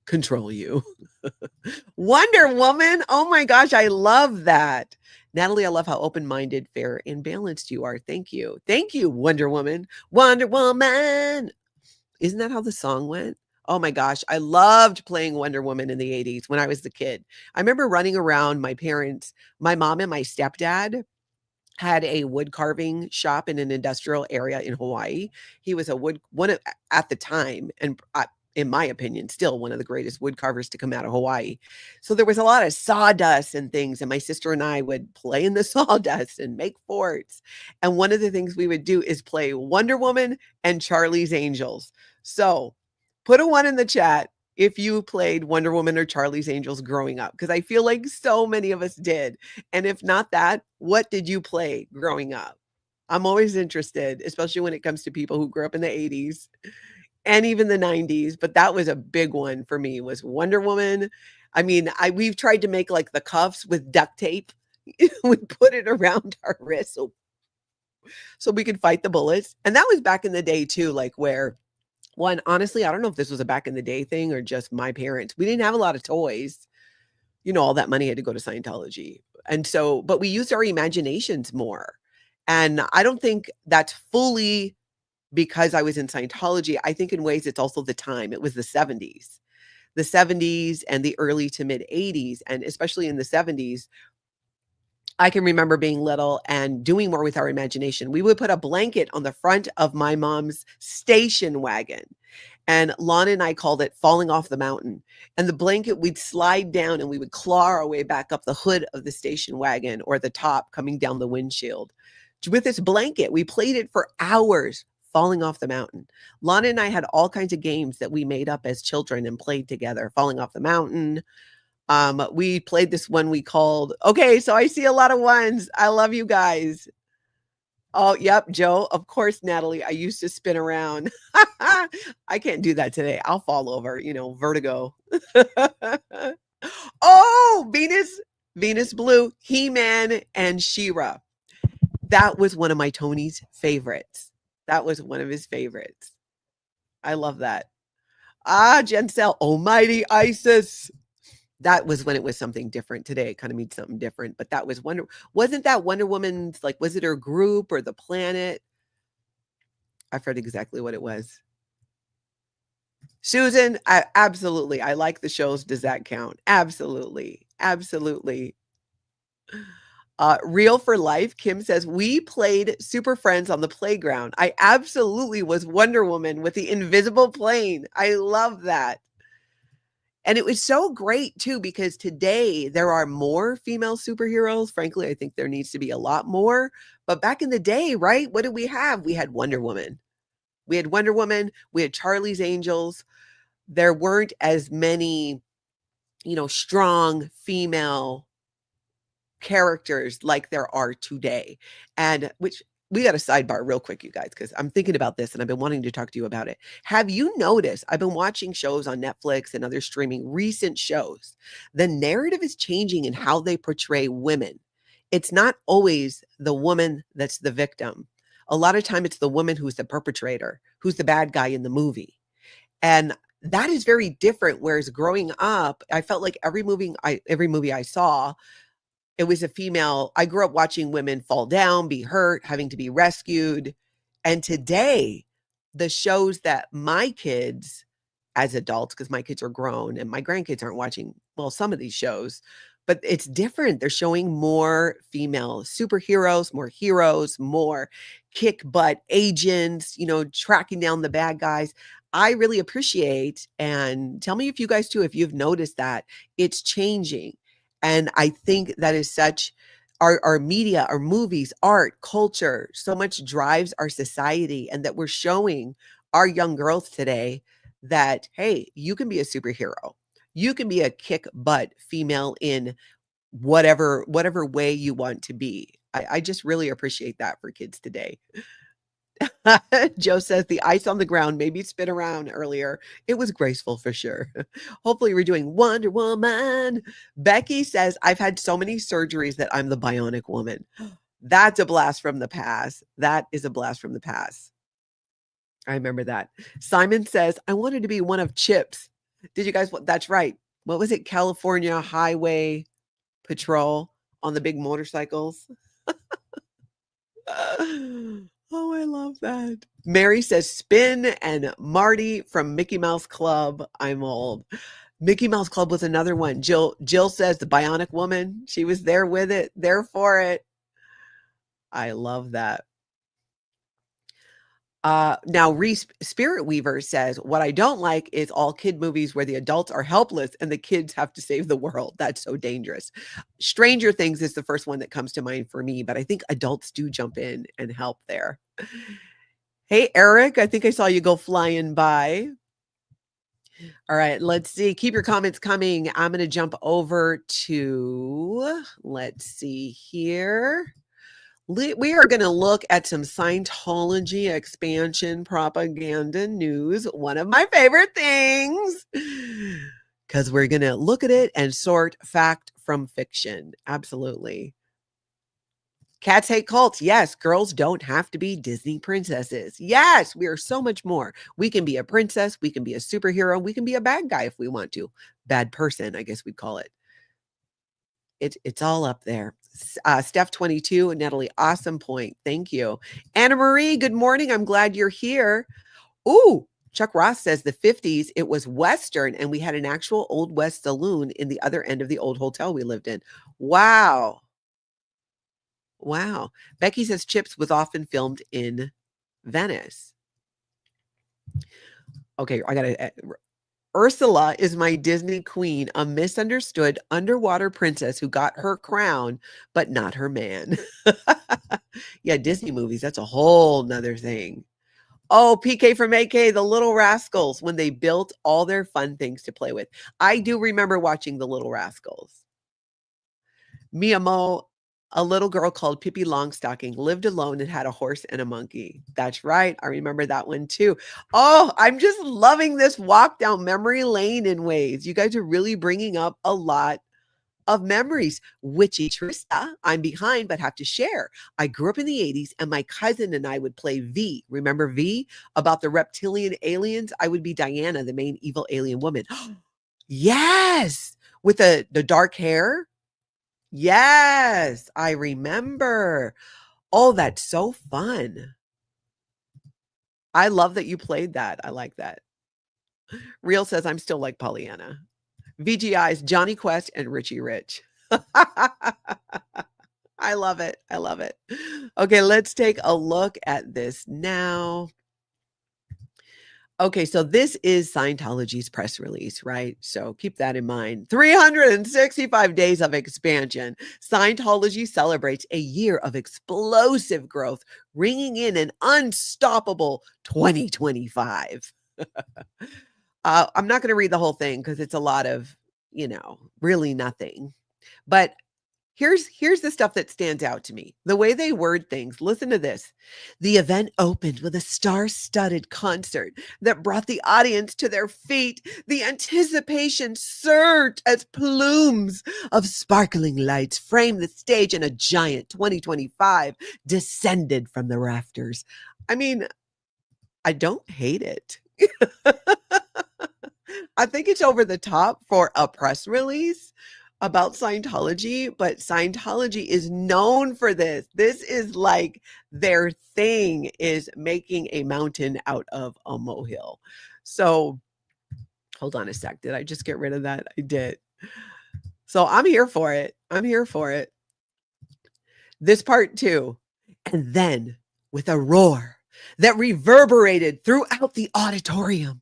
[SPEAKER 1] control you. Wonder Woman. Oh my gosh, I love that. Natalie, I love how open-minded, fair, and balanced you are. Thank you. Thank you, Wonder Woman. Wonder Woman. Isn't that how the song went? Oh my gosh, I loved playing Wonder Woman in the 80s when I was the kid. I remember running around my parents, my mom and my stepdad had a wood carving shop in an industrial area in Hawaii. He was a at the time, and in my opinion, still one of the greatest wood carvers to come out of Hawaii. So there was a lot of sawdust and things, and my sister and I would play in the sawdust and make forts. And one of the things we would do is play Wonder Woman and Charlie's Angels. So put a 1 in the chat if you played Wonder Woman or Charlie's Angels growing up, because I feel like so many of us did. And if not that, what did you play growing up? I'm always interested, especially when it comes to people who grew up in the 80s and even the 90s. But that was a big one for me, was Wonder Woman. I mean, we've tried to make like the cuffs with duct tape. We put it around our wrists so we could fight the bullets. And that was back in the day too, like where honestly, I don't know if this was a back in the day thing or just my parents. We didn't have a lot of toys. All that money had to go to Scientology. And so, but we used our imaginations more. And I don't think that's fully because I was in Scientology. I think in ways it's also the time. It was the 70s and the early to mid 80s. And especially in the 70s, I can remember being little and doing more with our imagination. We would put a blanket on the front of my mom's station wagon. And Lana and I called it falling off the mountain. And the blanket, we'd slide down and we would claw our way back up the hood of the station wagon or the top coming down the windshield. With this blanket, we played it for hours, falling off the mountain. Lana and I had all kinds of games that we made up as children and played together, falling off the mountain. We played this one we called, okay, so I see a lot of ones. I love you guys. Oh, yep, Joe. Of course, Natalie. I used to spin around. I can't do that today. I'll fall over, vertigo. Oh, Venus Blue, He-Man, and She-Ra. That was one of my Tony's favorites. That was one of his favorites. I love that. Jensel, Almighty Isis. That was when it was something different. Today it kind of means something different, but that was wasn't that Wonder Woman's, like, was it her group or the planet? I forget exactly what it was. Susan, absolutely. I like the shows. Does that count? Absolutely. Absolutely. Real for Life, Kim says, we played Super Friends on the playground. I absolutely was Wonder Woman with the invisible plane. I love that. And it was so great too, because today there are more female superheroes. Frankly, I think there needs to be a lot more. But back in the day, right? What did we have? We had Wonder Woman. We had Charlie's Angels. There weren't as many, strong female characters like there are today. And which we got a sidebar real quick, you guys, because I'm thinking about this and I've been wanting to talk to you about it. Have you noticed, I've been watching shows on Netflix and other streaming recent shows, the narrative is changing in how they portray women. It's not always the woman that's the victim. A lot of time it's the woman who's the perpetrator, who's the bad guy in the movie. And that is very different. Whereas growing up, I felt like every movie I saw, it was a female. I grew up watching women fall down, be hurt, having to be rescued. And today, the shows that my kids, as adults, because my kids are grown and my grandkids aren't watching, some of these shows, but it's different. They're showing more female superheroes, more heroes, more kick butt agents, tracking down the bad guys. I really appreciate, and tell me if you guys too, if you've noticed that it's changing. And I think that is such, our media, our movies, art, culture, so much drives our society, and that we're showing our young girls today that, hey, you can be a superhero. You can be a kick butt female in whatever way you want to be. I just really appreciate that for kids today. Joe says the ice on the ground made me spin around earlier. It was graceful for sure. Hopefully we're doing Wonder Woman. Becky says, I've had so many surgeries that I'm the bionic woman. That's a blast from the past. That is a blast from the past. I remember that. Simon says, I wanted to be one of Chip's. Did you guys, that's right. What was it? California Highway Patrol. on the big motorcycles. Oh, I love that. Mary says Spin and Marty from Mickey Mouse Club. I'm old. Mickey Mouse Club was another one. Jill says the Bionic Woman. She was there with it, there for it. I love that. Now Spirit Weaver says, what I don't like is all kid movies where the adults are helpless and the kids have to save the world. That's so dangerous. Stranger Things is the first one that comes to mind for me, but I think adults do jump in and help there. Hey, Eric, I think I saw you go flying by. All right, let's see. Keep your comments coming. I'm going to jump over to, let's see here. We are going to look at some Scientology expansion propaganda news, one of my favorite things, because we're going to look at it and sort fact from fiction. Absolutely. Cats hate cults. Yes, girls don't have to be Disney princesses. Yes, we are so much more. We can be a princess. We can be a superhero. We can be a bad guy if we want to. Bad person, I guess we'd call it. It's all up there. Steph 22 and Natalie, awesome point. Thank you. Anna Marie, good morning. I'm glad you're here. Ooh, Chuck Ross says the 50s, it was Western, and we had an actual Old West saloon in the other end of the old hotel we lived in. Wow. Wow. Becky says Chips was often filmed in Venice. Okay, I got to... Ursula is my Disney queen, a misunderstood underwater princess who got her crown, but not her man. Yeah, Disney movies, that's a whole nother thing. Oh, PK from AK, The Little Rascals, when they built all their fun things to play with. I do remember watching The Little Rascals. Mia Mo, a little girl called Pippi Longstocking, lived alone and had a horse and a monkey. That's right. I remember that one too. Oh, I'm just loving this walk down memory lane in ways. You guys are really bringing up a lot of memories. Witchy Trista, I'm behind, but have to share. I grew up in the 80s and my cousin and I would play V. Remember V? About the reptilian aliens? I would be Diana, the main evil alien woman. Yes! With the dark hair. Yes, I remember. Oh, that's so fun. I love that you played that. I like that. Real says, I'm still like Pollyanna. VGI's Johnny Quest and Richie Rich. I love it. I love it. Okay, let's take a look at this now. Okay, so this is Scientology's press release, right? So keep that in mind. 365 days of expansion. Scientology celebrates a year of explosive growth, ringing in an unstoppable 2025. I'm not going to read the whole thing because it's a lot of, really nothing. But here's the stuff that stands out to me. The way they word things. Listen to this. The event opened with a star-studded concert that brought the audience to their feet. The anticipation surged as plumes of sparkling lights framed the stage and a giant 2025 descended from the rafters. I mean, I don't hate it. I think it's over the top for a press release about Scientology, but Scientology is known for this. This is like their thing, is making a mountain out of a molehill. So hold on a sec. Did I just get rid of that? I did. So I'm here for it. I'm here for it. This part too. And then with a roar that reverberated throughout the auditorium,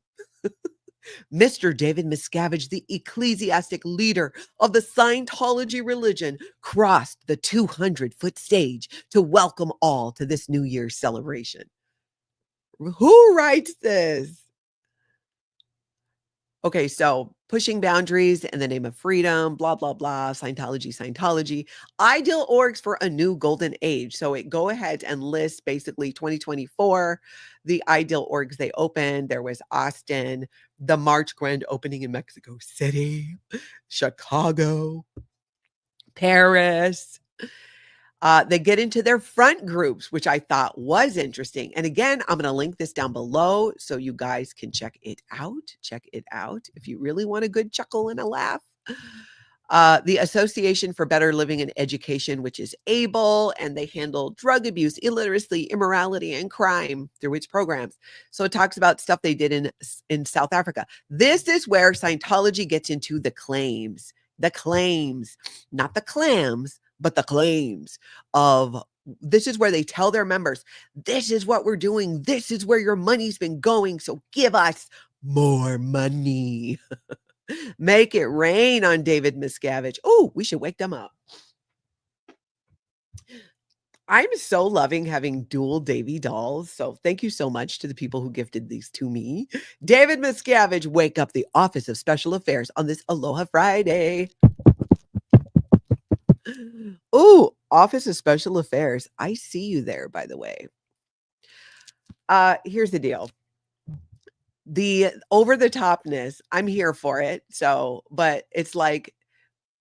[SPEAKER 1] Mr. David Miscavige, the ecclesiastic leader of the Scientology religion, crossed the 200-foot stage to welcome all to this New Year's celebration. Who writes this? Okay, so pushing boundaries in the name of freedom, blah, blah, blah, Scientology, ideal orgs for a new golden age. So it go ahead and list basically 2024, the ideal orgs they opened. There was Austin, the March grand opening in Mexico City, Chicago, Paris. They get into their front groups, which I thought was interesting. And again, I'm going to link this down below so you guys can check it out. Check it out if you really want a good chuckle and a laugh. The Association for Better Living and Education, which is ABLE, and they handle drug abuse, illiteracy, immorality, and crime through its programs. So it talks about stuff they did in South Africa. This is where Scientology gets into the claims, not the clams, but the claims of, this is where they tell their members, this is what we're doing. This is where your money's been going. So give us more money. Make it rain on David Miscavige. Oh, we should wake them up. I'm so loving having dual Davy dolls. So thank you so much to the people who gifted these to me. David Miscavige, wake up the Office of Special Affairs on this Aloha Friday. Oh, Office of Special Affairs. I see you there, by the way. Here's the deal. The over the topness, I'm here for it. So, but it's like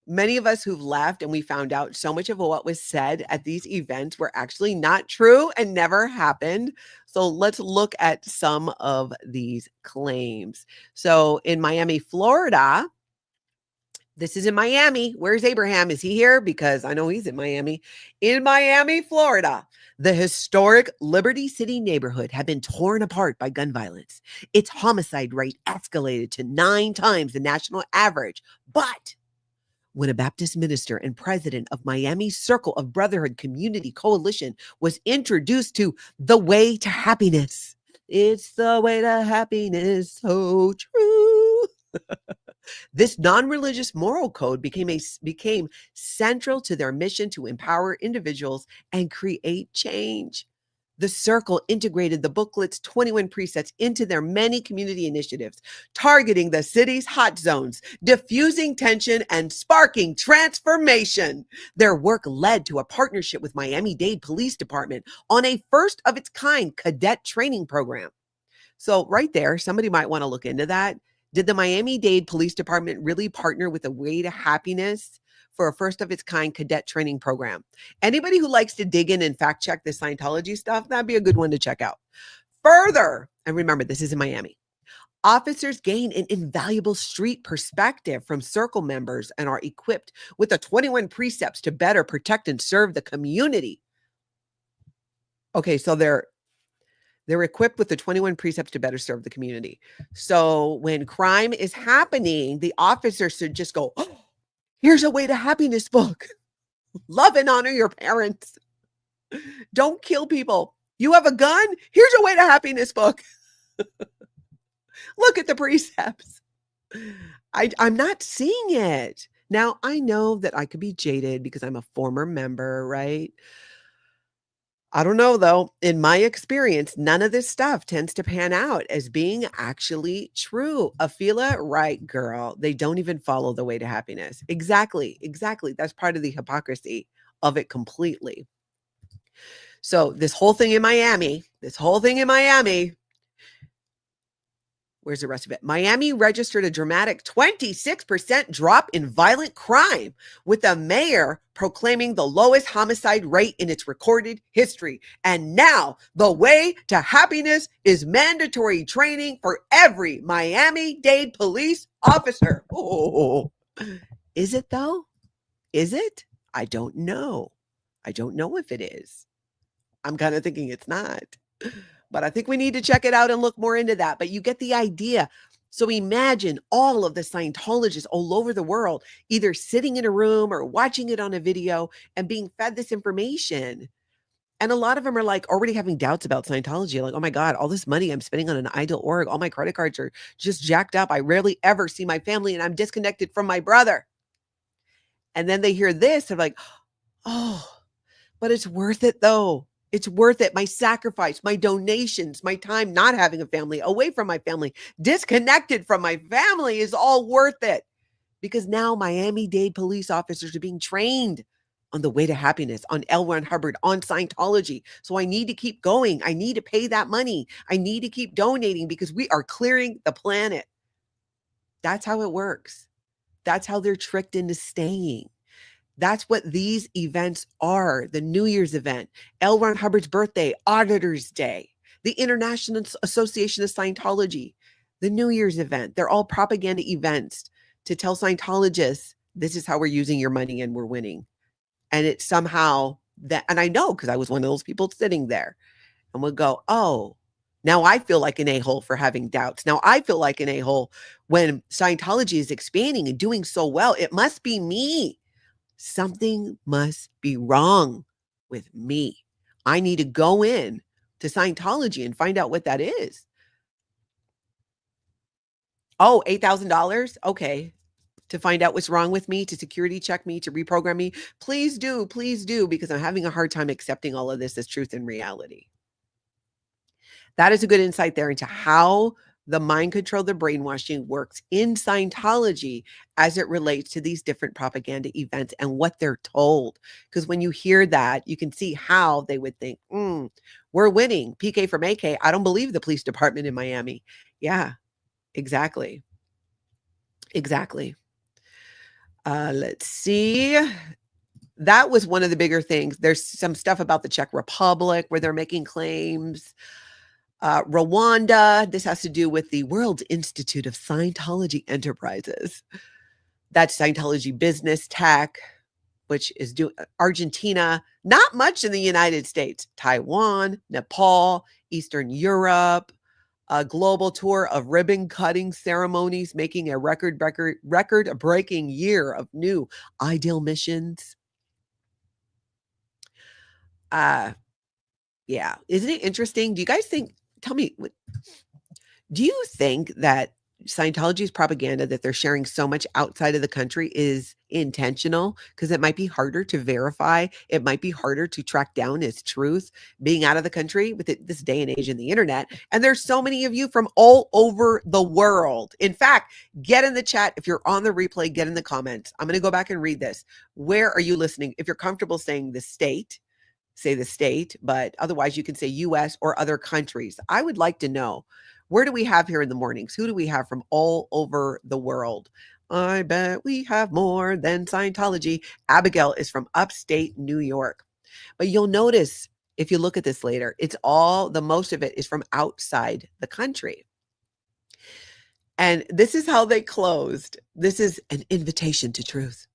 [SPEAKER 1] many of us who've left and we found out so much of what was said at these events were actually not true and never happened. So let's look at some of these claims. So in Miami, Florida, this is in Miami. Where's Abraham? Is he here? Because I know he's in Miami. In Miami, Florida, the historic Liberty City neighborhood had been torn apart by gun violence. Its homicide rate escalated to 9 times the national average. But when a Baptist minister and president of Miami's Circle of Brotherhood Community Coalition was introduced to the way to happiness, it's the way to happiness, so true. This non-religious moral code became central to their mission to empower individuals and create change. The Circle integrated the booklet's 21 precepts into their many community initiatives, targeting the city's hot zones, diffusing tension, and sparking transformation. Their work led to a partnership with Miami-Dade Police Department on a first-of-its-kind cadet training program. So right there, somebody might want to look into that. Did the Miami-Dade Police Department really partner with the Way to Happiness for a first-of-its-kind cadet training program? Anybody who likes to dig in and fact-check the Scientology stuff, that'd be a good one to check out. Further, and remember, this is in Miami, officers gain an invaluable street perspective from Circle members and are equipped with the 21 precepts to better protect and serve the community. Okay, so they're equipped with the 21 precepts to better serve the community. So when crime is happening, the officers should just go, oh, here's a Way to Happiness book. Love and honor your parents. Don't kill people. You have a gun? Here's a Way to Happiness book. Look at the precepts. I'm not seeing it. Now, I know that I could be jaded because I'm a former member, right? I don't know, though. In my experience, none of this stuff tends to pan out as being actually true. Afila, right, girl. They don't even follow the Way to Happiness. Exactly. That's part of the hypocrisy of it completely. So this whole thing in Miami, where's the rest of it? Miami registered a dramatic 26% drop in violent crime, with the mayor proclaiming the lowest homicide rate in its recorded history. And now the Way to Happiness is mandatory training for every Miami-Dade police officer. Oh, is it though? Is it? I don't know. I don't know if it is. I'm kind of thinking it's not. But I think we need to check it out and look more into that. But you get the idea. So imagine all of the Scientologists all over the world, either sitting in a room or watching it on a video and being fed this information. And a lot of them are like already having doubts about Scientology. Like, oh my God, all this money I'm spending on an idle org. All my credit cards are just jacked up. I rarely ever see my family and I'm disconnected from my brother. And then they hear this. They're like, oh, but it's worth it though. It's worth it. My sacrifice, my donations, my time not having a family, away from my family, disconnected from my family is all worth it. Because now Miami-Dade police officers are being trained on the Way to Happiness, on L. Ron Hubbard, on Scientology. So I need to keep going. I need to pay that money. I need to keep donating because we are clearing the planet. That's how it works. That's how they're tricked into staying. That's what these events are. The New Year's event, L. Ron Hubbard's birthday, Auditor's Day, the International Association of Scientology, the New Year's event. They're all propaganda events to tell Scientologists This is how we're using your money and we're winning. And it's somehow that, and I know because I was one of those people sitting there and would go, oh, now I feel like an a-hole for having doubts. Now I feel like an a-hole when Scientology is expanding and doing so well. It must be me. Something must be wrong with me. I need to go in to Scientology and find out what that is. Oh, $8,000? Okay. To find out what's wrong with me, to security check me, to reprogram me. Please do, because I'm having a hard time accepting all of this as truth and reality. That is a good insight there into how the mind control, the brainwashing works in Scientology as it relates to these different propaganda events and what they're told. Because when you hear that, you can see how they would think, we're winning. PK from AK. I don't believe the police department in Miami. Yeah, exactly. Exactly. Let's see. That was one of the bigger things. There's some stuff about the Czech Republic where they're making claims. Rwanda, this has to do with the World Institute of Scientology Enterprises. That's Scientology Business Tech, which is doing Argentina, not much in the United States, Taiwan, Nepal, Eastern Europe, a global tour of ribbon cutting ceremonies, making a record-breaking year of new ideal missions. Yeah. Isn't it interesting? Do you guys think, tell me, do you think that Scientology's propaganda that they're sharing so much outside of the country is intentional? Because it might be harder to verify. It might be harder to track down as truth being out of the country with this day and age in the internet. And there's so many of you from all over the world. In fact, get in the chat. If you're on the replay, get in the comments. I'm going to go back and read this. Where are you listening? If you're comfortable saying the state, say the state, but otherwise you can say US or other countries. I would like to know, where do we have here in the mornings? Who do we have from all over the world? I bet we have more than Scientology. Abigail is from upstate New York. But you'll notice if you look at this later, it's all, the most of it is from outside the country. And this is how they closed. This is an invitation to truth.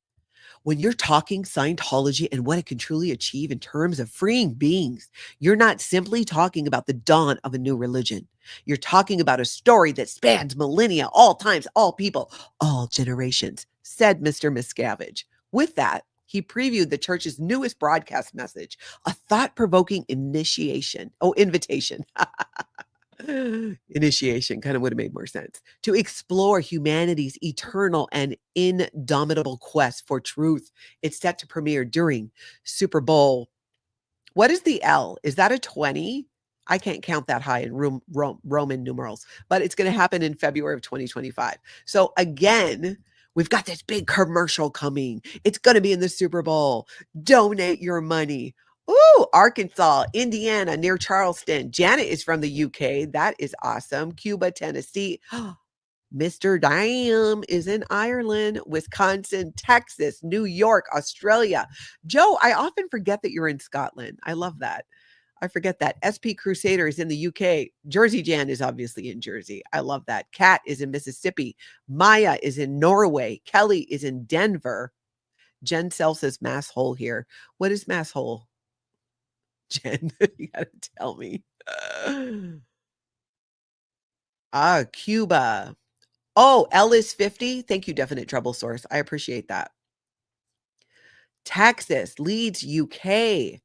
[SPEAKER 1] When you're talking Scientology and what it can truly achieve in terms of freeing beings, you're not simply talking about the dawn of a new religion. You're talking about a story that spans millennia, all times, all people, all generations, said Mr. Miscavige. With that, he previewed the church's newest broadcast message, a thought-provoking invitation. Initiation kind of would have made more sense. To explore humanity's eternal and indomitable quest for truth. It's set to premiere during Super Bowl. What is the L? Is that a 20? I can't count that high in Roman numerals, but it's going to happen in February of 2025. So again, we've got this big commercial coming. It's going to be in the Super Bowl. Donate your money. Ooh, Arkansas, Indiana, near Charleston. Janet is from the UK. That is awesome. Cuba, Tennessee. Mr. Dam is in Ireland, Wisconsin, Texas, New York, Australia. Joe, I often forget that you're in Scotland. I love that. I forget that. SP Crusader is in the UK. Jersey Jan is obviously in Jersey. I love that. Kat is in Mississippi. Maya is in Norway. Kelly is in Denver. Jen Self says Mass Hole here. What is Mass Hole? Jen, you gotta tell me. Cuba. Oh, L is 50. Thank you, Definite Trouble Source. I appreciate that. Texas, Leeds, UK.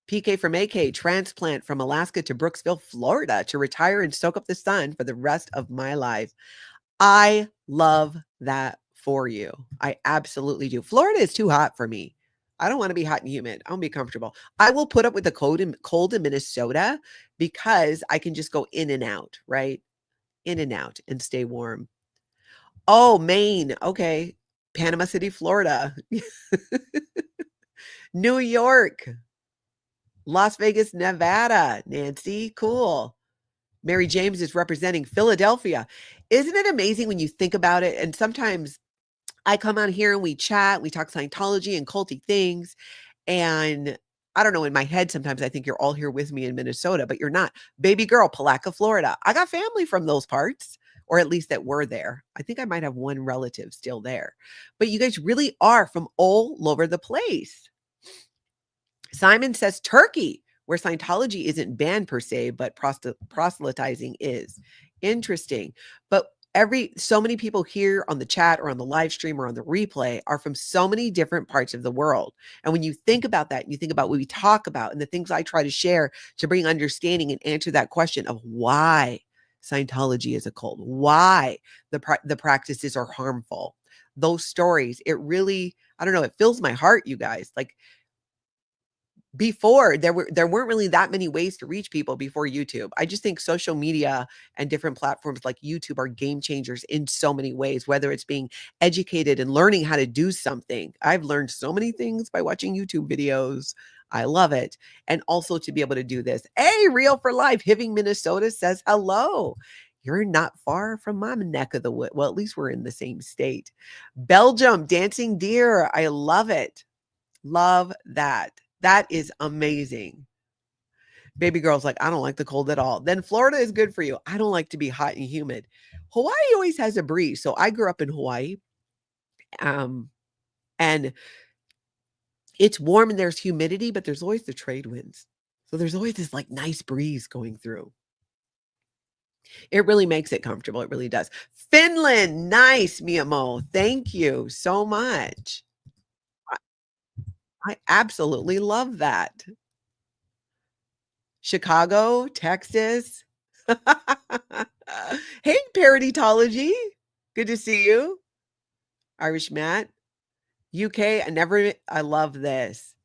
[SPEAKER 1] PK from AK, transplant from Alaska to Brooksville, Florida to retire and soak up the sun for the rest of my life. I love that for you. I absolutely do. Florida is too hot for me. I don't want to be hot and humid. I want to be comfortable. I will put up with the cold in Minnesota because I can just go in and out, right? In and out and stay warm. Oh, Maine. Okay. Panama City, Florida. New York. Las Vegas, Nevada. Nancy, cool. Mary James is representing Philadelphia. Isn't it amazing when you think about it? And sometimes I come on here and we chat, we talk Scientology and culty things. And I don't know, in my head, sometimes I think you're all here with me in Minnesota, but you're not. Baby girl, Palaca, Florida. I got family from those parts. or at least that were there. I think I might have one relative still there. But you guys really are from all over the place. Simon says Turkey, where Scientology isn't banned per se, but proselytizing is. Interesting. But so many people here on the chat or on the live stream or on the replay are from so many different parts of the world. And when you think about that, you think about what we talk about and the things I try to share to bring understanding and answer that question of why Scientology is a cult, why the practices are harmful. Those stories, it really, I don't know, it fills my heart, you guys. Like, before there weren't really that many ways to reach people before YouTube. I just think social media and different platforms like YouTube are game changers in so many ways, whether it's being educated and learning how to do something. I've learned so many things by watching YouTube videos. I love it. And also to be able to do this. Hey, Real for Life, Hiving, Minnesota says hello. You're not far from my neck of the wood. Well, at least we're in the same state. Belgium, Dancing Deer. I love it. Love that. That is amazing. Baby girl's like, I don't like the cold at all. Then Florida is good for you. I don't like to be hot and humid. Hawaii always has a breeze. So I grew up in Hawaii. And it's warm and there's humidity, but there's always the trade winds. So there's always this like nice breeze going through. It really makes it comfortable. It really does. Finland, nice, Miyamo. Thank you so much. I absolutely love that. Chicago, Texas. Hey, Paraditology. Good to see you. Irish Matt. UK, I love this.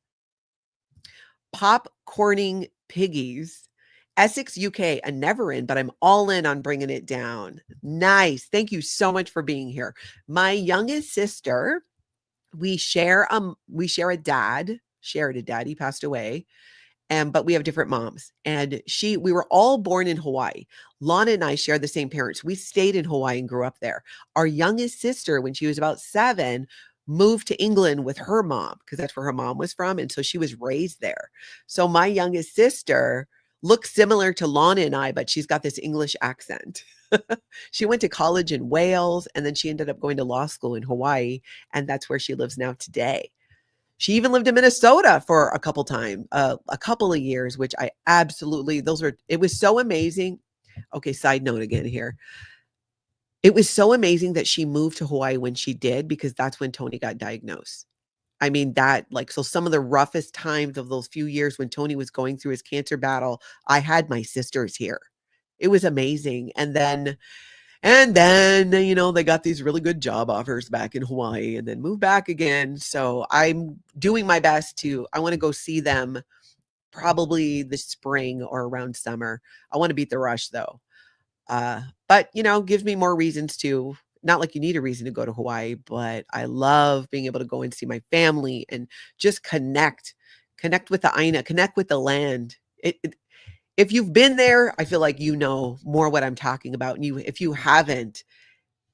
[SPEAKER 1] Popcorning Piggies. Essex, UK, I never in, but I'm all in on bringing it down. Nice. Thank you so much for being here. My youngest sister, we share a dad, shared a dad. He passed away. But we have different moms. And we were all born in Hawaii. Lana and I shared the same parents. We stayed in Hawaii and grew up there. Our youngest sister, when she was about 7, moved to England with her mom because that's where her mom was from. And so she was raised there. So my youngest sister looks similar to Lana and I, but she's got this English accent. She went to college in Wales, and then she ended up going to law school in Hawaii. And that's where she lives now today. She even lived in Minnesota for a couple of years, which I absolutely, it was so amazing. Okay, side note again here. It was so amazing that she moved to Hawaii when she did, because that's when Tony got diagnosed. I mean, so some of the roughest times of those few years when Tony was going through his cancer battle, I had my sisters here. It was amazing. And then, they got these really good job offers back in Hawaii and then moved back again. So I'm doing my best I want to go see them probably this spring or around summer. I want to beat the rush though. But gives me more reasons to, not like you need a reason to go to Hawaii, but I love being able to go and see my family and just connect with the Aina, connect with the land. If you've been there, I feel like you know more what I'm talking about. And if you haven't,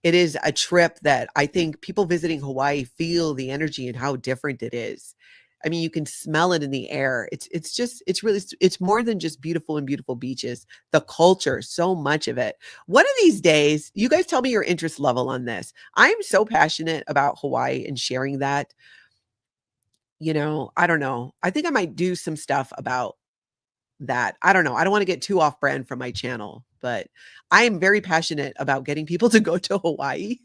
[SPEAKER 1] it is a trip that I think people visiting Hawaii feel the energy and how different it is. I mean, you can smell it in the air. It's more than just beautiful and beautiful beaches. The culture, so much of it. One of these days, you guys tell me your interest level on this. I'm so passionate about Hawaii and sharing that. I don't know. I think I might do some stuff about that. I don't know. I don't want to get too off brand from my channel, but I am very passionate about getting people to go to Hawaii.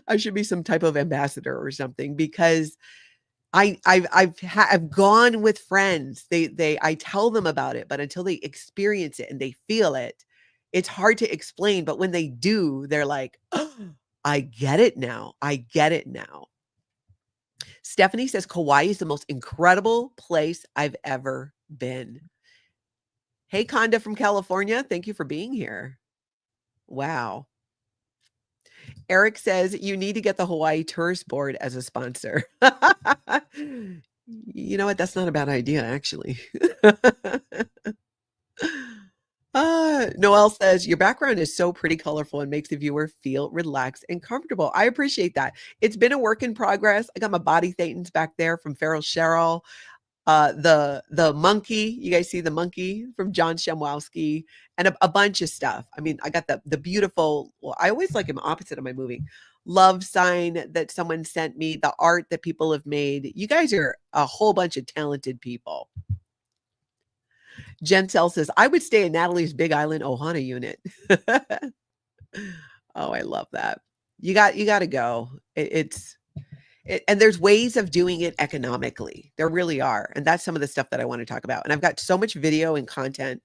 [SPEAKER 1] I should be some type of ambassador or something, because I've gone with friends. I tell them about it, but until they experience it and they feel it, it's hard to explain. But when they do, they're like, oh, I get it now. I get it now. Stephanie says Kauai is the most incredible place I've ever been. Hey, Conda from California. Thank you for being here. Wow. Eric says you need to get the Hawaii Tourist Board as a sponsor. You know what? That's not a bad idea, actually. Noelle says your background is so pretty colorful and makes the viewer feel relaxed and comfortable. I appreciate that. It's been a work in progress. I got my body thetans back there from Feral Cheryl. The monkey, you guys see the monkey from John Shemwowski, and a bunch of stuff. I mean, I got the beautiful, well, I always like him opposite of my movie, love sign that someone sent me, the art that people have made. You guys are a whole bunch of talented people. Jen Sell says, I would stay in Natalie's Big Island Ohana unit. Oh, I love that. You got to go. And there's ways of doing it economically. There really are. And that's some of the stuff that I want to talk about. And I've got so much video and content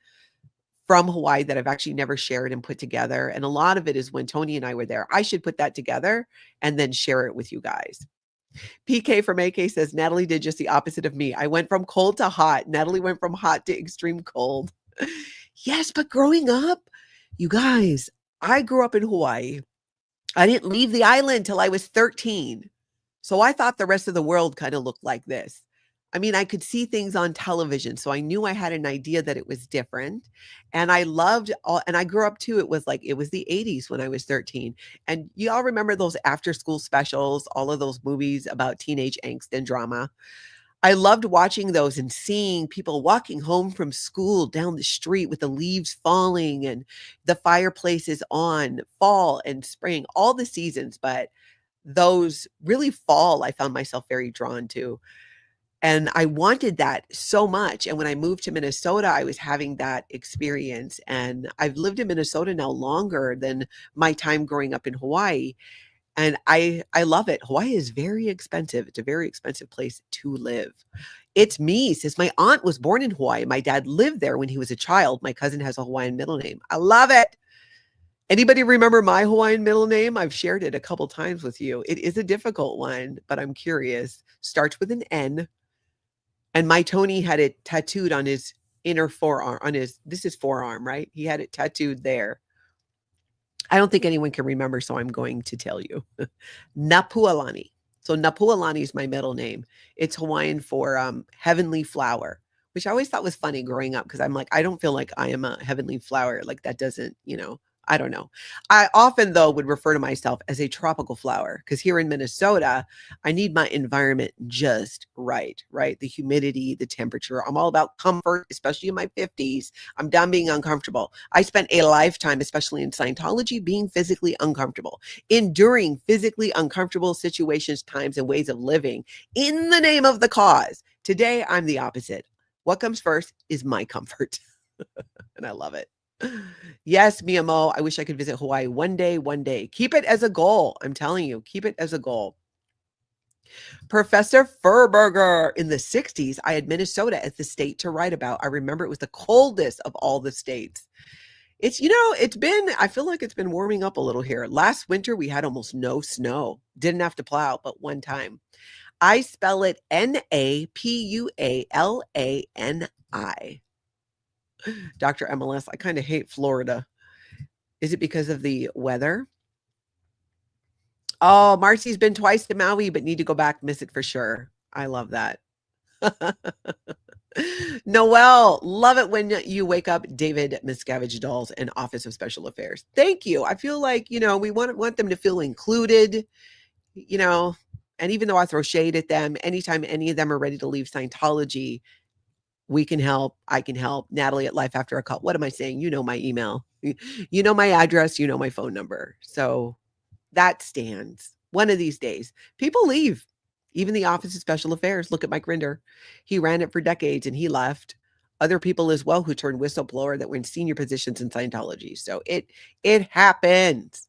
[SPEAKER 1] from Hawaii that I've actually never shared and put together. And a lot of it is when Tony and I were there. I should put that together and then share it with you guys. PK from AK says, Natalie did just the opposite of me. I went from cold to hot. Natalie went from hot to extreme cold. Yes, but growing up, you guys, I grew up in Hawaii. I didn't leave the island till I was 13. So I thought the rest of the world kind of looked like this. I mean, I could see things on television, so I knew I had an idea that it was different. And I loved and I grew up too. It was the 80s when I was 13. And you all remember those after school specials, all of those movies about teenage angst and drama. I loved watching those and seeing people walking home from school down the street with the leaves falling and the fireplaces on, fall and spring, all the seasons. But those really fall, I found myself very drawn to. And I wanted that so much. And when I moved to Minnesota, I was having that experience. And I've lived in Minnesota now longer than my time growing up in Hawaii. And I love it. Hawaii is very expensive. It's a very expensive place to live. It's me, says my aunt was born in Hawaii. My dad lived there when he was a child. My cousin has a Hawaiian middle name. I love it. Anybody remember my Hawaiian middle name? I've shared it a couple times with you. It is a difficult one, but I'm curious. Starts with an N. And my Tony had it tattooed on his inner forearm, this is forearm, right? He had it tattooed there. I don't think anyone can remember, so I'm going to tell you. Napualani. So Napualani is my middle name. It's Hawaiian for heavenly flower, which I always thought was funny growing up because I'm like, I don't feel like I am a heavenly flower. Like that doesn't, I don't know. I often, though, would refer to myself as a tropical flower because here in Minnesota, I need my environment just right? The humidity, the temperature. I'm all about comfort, especially in my 50s. I'm done being uncomfortable. I spent a lifetime, especially in Scientology, being physically uncomfortable, enduring physically uncomfortable situations, times, and ways of living in the name of the cause. Today, I'm the opposite. What comes first is my comfort. And I love it. Yes, Miyamo, I wish I could visit Hawaii one day. Keep it as a goal. I'm telling you, keep it as a goal. Professor Furberger, in the 60s, I had Minnesota as the state to write about. I remember it was the coldest of all the states. I feel like it's been warming up a little here. Last winter, we had almost no snow. Didn't have to plow, but one time. I spell it Napualani. Dr. MLS, I kind of hate Florida. Is it because of the weather? Oh, Marcy's been twice to Maui, but need to go back. Miss it for sure. I love that. Noelle, love it when you wake up David Miscavige dolls and Office of Special Affairs. Thank you. I feel like, we want them to feel included, and even though I throw shade at them, anytime any of them are ready to leave Scientology, we can help. I can help. Natalie at Life After a Cult. What am I saying? You know my email. You know my address. You know my phone number. So that stands. One of these days, people leave. Even the Office of Special Affairs. Look at Mike Rinder. He ran it for decades and he left. Other people as well who turned whistleblower that were in senior positions in Scientology. So it happens.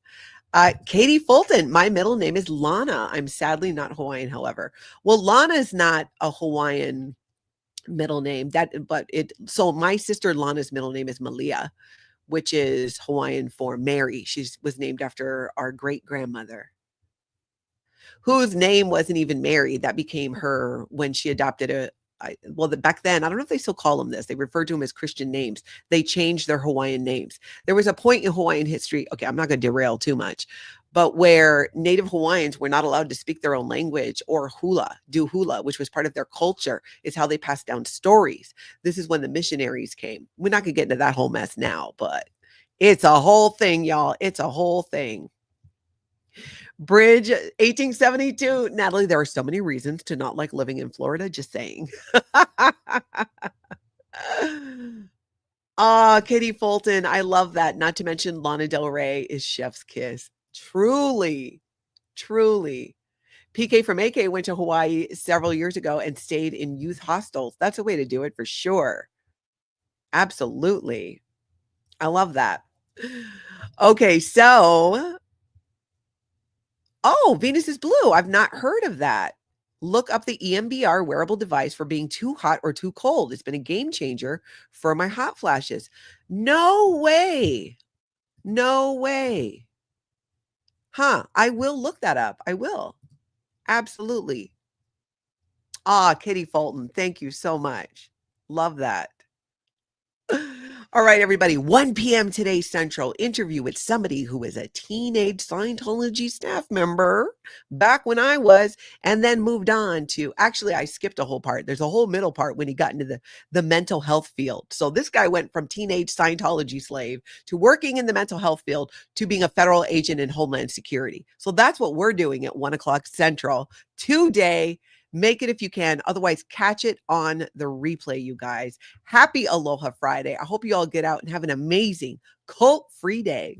[SPEAKER 1] Katie Fulton, my middle name is Lana. I'm sadly not Hawaiian, however. Well, Lana is not a Hawaiian middle name so my sister Lana's middle name is Malia, which is Hawaiian for Mary. She was named after our great grandmother, whose name wasn't even Mary. That became her when she adopted back then, I don't know if they still call them this. They referred to them as Christian names. They changed their Hawaiian names. There was a point in Hawaiian history, okay, I'm not going to derail too much, but where Native Hawaiians were not allowed to speak their own language or do hula, which was part of their culture. It's how they passed down stories. This is when the missionaries came. We're not going to get into that whole mess now, but it's a whole thing, y'all. It's a whole thing. Bridge 1872. Natalie, there are so many reasons to not like living in Florida. Just saying. Katie Fulton. I love that. Not to mention Lana Del Rey is chef's kiss. Truly, truly. PK from AK went to Hawaii several years ago and stayed in youth hostels. That's a way to do it for sure. Absolutely. I love that. Okay, so Venus is blue. I've not heard of that. Look up the EMBR wearable device for being too hot or too cold. It's been a game changer for my hot flashes. No way. No way. Huh. I will look that up. I will. Absolutely. Kitty Fulton. Thank you so much. Love that. All right, everybody. 1 p.m. today Central, interview with somebody who is a teenage Scientology staff member back when I was, and then moved on to, actually, I skipped a whole part. There's a whole middle part when he got into the mental health field. So this guy went from teenage Scientology slave to working in the mental health field to being a federal agent in Homeland Security. So that's what we're doing at 1 o'clock Central today. Make it if you can. Otherwise, catch it on the replay, you guys. Happy Aloha Friday. I hope you all get out and have an amazing cult-free day.